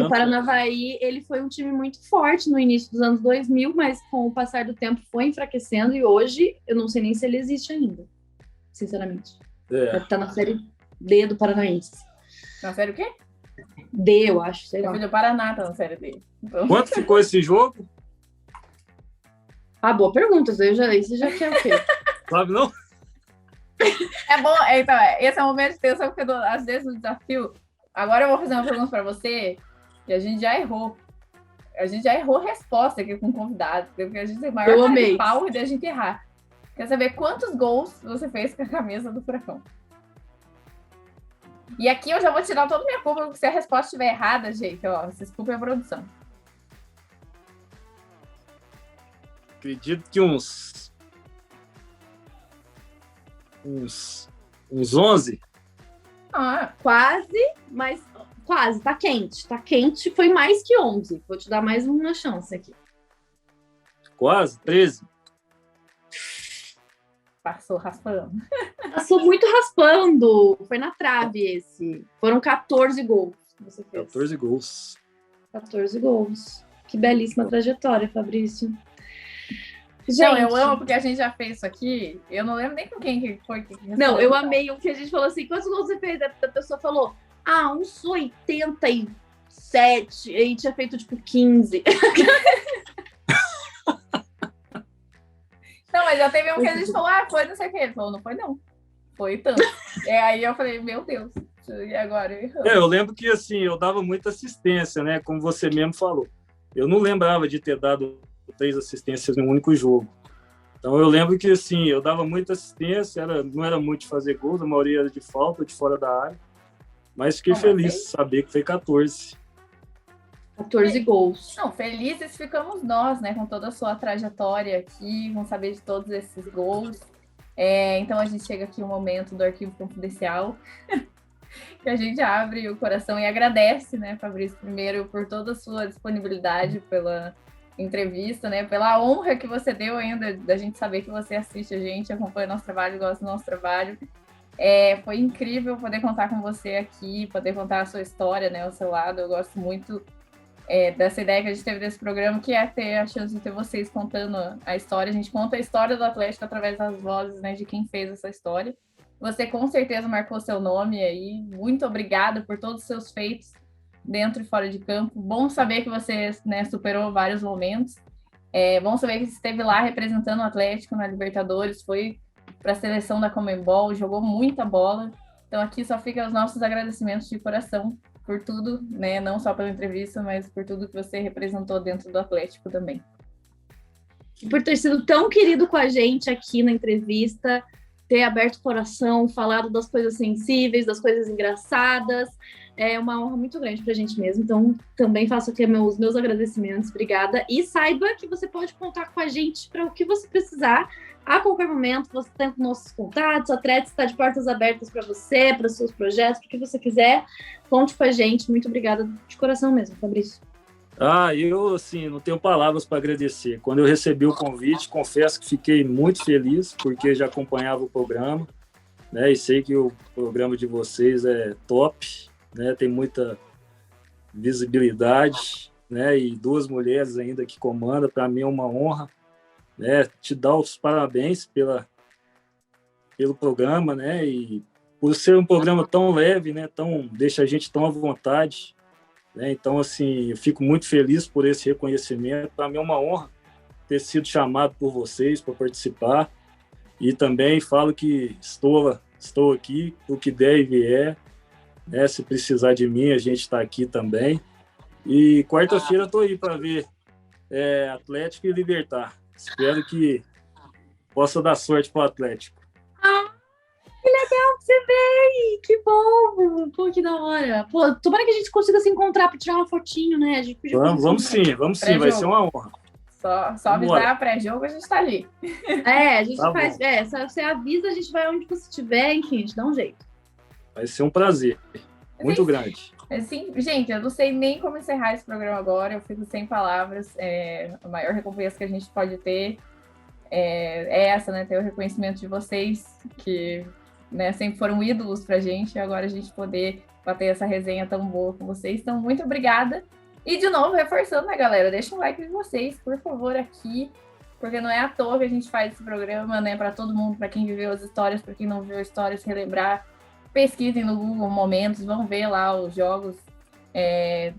O Paranavaí, ele foi um time muito forte no início dos anos 2000, mas com o passar do tempo foi enfraquecendo e hoje eu não sei nem se ele existe ainda, sinceramente. Tá na série D do Paranaense. Na série o quê? D, eu acho, sei lá. O filho do Paraná tá na série D. Então... Quanto ficou esse jogo? Ah, boa pergunta. Isso já quer o quê? Sabe não? É bom, então, esse é o momento de tensão, porque às vezes no desafio. Agora eu vou fazer uma pergunta para você, que a gente já errou. A gente já errou resposta aqui com o convidado, porque a gente tem maior cara de pau de a gente errar. Quer saber quantos gols você fez com a camisa do Furacão? E aqui eu já vou tirar toda a minha culpa, porque se a resposta estiver errada, gente, ó, desculpa a produção. Acredito que uns 11. Ah, quase, mas quase, tá quente, foi mais que 11. Vou te dar mais uma chance aqui. Quase, 13. Passou raspando. Passou muito raspando, foi na trave esse. Foram 14 gols que você fez. 14 gols. 14 gols. Que belíssima trajetória, Fabrício. Gente, não, eu amo porque a gente já fez isso aqui. Eu não lembro nem com quem que foi. Não, eu amei o que a gente falou assim. Quantos gols você fez? A pessoa falou, uns 87. E aí tinha feito tipo 15. Não, mas já teve um que a gente falou, foi não sei o que. Ele falou, não foi não. Foi tanto. Aí eu falei, meu Deus. E agora? Eu lembro que assim, eu dava muita assistência, né? Como você mesmo falou. Eu não lembrava de ter dado 3 assistências em um único jogo. Então eu lembro que assim, eu dava muita assistência, não era muito de fazer gols, a maioria era de falta, de fora da área. Mas fiquei feliz de saber que foi 14. 14 gols. Não, felizes ficamos nós, né? Com toda a sua trajetória aqui, vamos saber de todos esses gols. Então a gente chega aqui um momento do arquivo confidencial, que a gente abre o coração e agradece, né, Fabrício, primeiro por toda a sua disponibilidade pela entrevista, né, pela honra que você deu ainda da gente saber que você assiste a gente, acompanha o nosso trabalho, gosta do nosso trabalho. Foi incrível poder contar com você aqui, poder contar a sua história, né, o seu lado. Eu gosto muito dessa ideia que a gente teve desse programa, que é ter a chance de ter vocês contando a história. A gente conta a história do Atlético através das vozes, né, de quem fez essa história. Você com certeza marcou seu nome aí. Muito obrigada por todos os seus feitos dentro e fora de campo. Bom saber que você, né, superou vários momentos. Bom saber que você esteve lá representando o Atlético na Libertadores, foi para a seleção da Conmebol, jogou muita bola. Então aqui só fica os nossos agradecimentos de coração por tudo, né? Não só pela entrevista, mas por tudo que você representou dentro do Atlético também. E por ter sido tão querido com a gente aqui na entrevista, ter aberto o coração, falado das coisas sensíveis, das coisas engraçadas. É uma honra muito grande pra gente mesmo. Então, também faço aqui os meus agradecimentos. Obrigada. E saiba que você pode contar com a gente para o que você precisar. A qualquer momento, você tem nossos contatos, a Threads está de portas abertas para você, para os seus projetos, para o que você quiser. Conte com a gente. Muito obrigada de coração mesmo, Fabrício. Eu, assim, não tenho palavras para agradecer. Quando eu recebi o convite, confesso que fiquei muito feliz, porque já acompanhava o programa, né? E sei que o programa de vocês é top, né? Tem muita visibilidade, né? E 2 mulheres ainda que comandam, para mim é uma honra, né? Te dar os parabéns pelo programa, né? E por ser um programa tão leve, né? Deixa a gente tão à vontade, né? Então, assim, eu fico muito feliz por esse reconhecimento. Para mim é uma honra ter sido chamado por vocês para participar, e também falo que estou aqui, o que der e vier, né? Se precisar de mim, a gente está aqui também. E quarta-feira estou aí para ver Atlético e Libertad. Espero que possa dar sorte para o Atlético. Que legal que você veio! Que bom! Pô, que da hora! Pô, tomara que a gente consiga se encontrar para tirar uma fotinha, né? A gente podia vamos sim, vai ser uma honra. Só avisar a pré-jogo, a gente tá ali. A gente faz. Se você avisa, a gente vai onde você estiver, enfim, a gente dá um jeito. Vai ser um prazer muito grande. Assim, gente, eu não sei nem como encerrar esse programa agora, eu fico sem palavras. A maior recompensa que a gente pode ter é essa, né? Ter o reconhecimento de vocês, que, né, sempre foram ídolos pra gente, e agora a gente poder bater essa resenha tão boa com vocês. Então, muito obrigada. E, de novo, reforçando, né, galera? Deixa um like de vocês, por favor, aqui, porque não é à toa que a gente faz esse programa, né, para todo mundo, para quem viveu as histórias, para quem não viu as histórias, relembrar. Pesquisem no Google momentos, vão ver lá os jogos,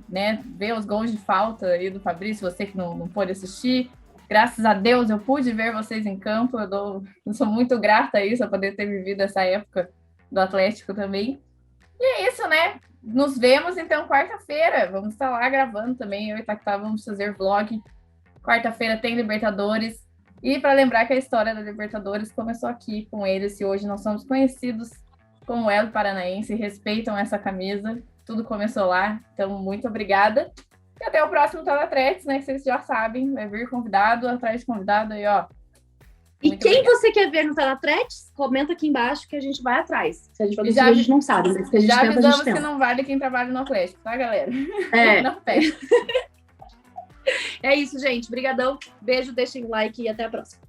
né, ver os gols de falta aí do Fabrício, você que não pôde assistir. Graças a Deus eu pude ver vocês em campo, eu sou muito grata a isso, a poder ter vivido essa época do Atlético também. E é isso, né? Nos vemos, então, quarta-feira. Vamos estar lá gravando também. Eu e Itaquá vamos fazer vlog. Quarta-feira tem Libertadores. E para lembrar que a história da Libertadores começou aqui com eles. E hoje nós somos conhecidos como Elo Paranaense. Respeitam essa camisa. Tudo começou lá. Então, muito obrigada. E até o próximo Teletrets, né? Que vocês já sabem. Vai vir convidado, atrás de convidado aí, ó. E quem você quer ver no Teletrets, comenta aqui embaixo que a gente vai atrás. Se a gente produzir, a gente não sabe, mas se a gente já tenta, avisamos a gente que não vale quem trabalha no Atlético, tá, galera? Não pede. É isso, gente. Obrigadão. Beijo, deixem o like e até a próxima.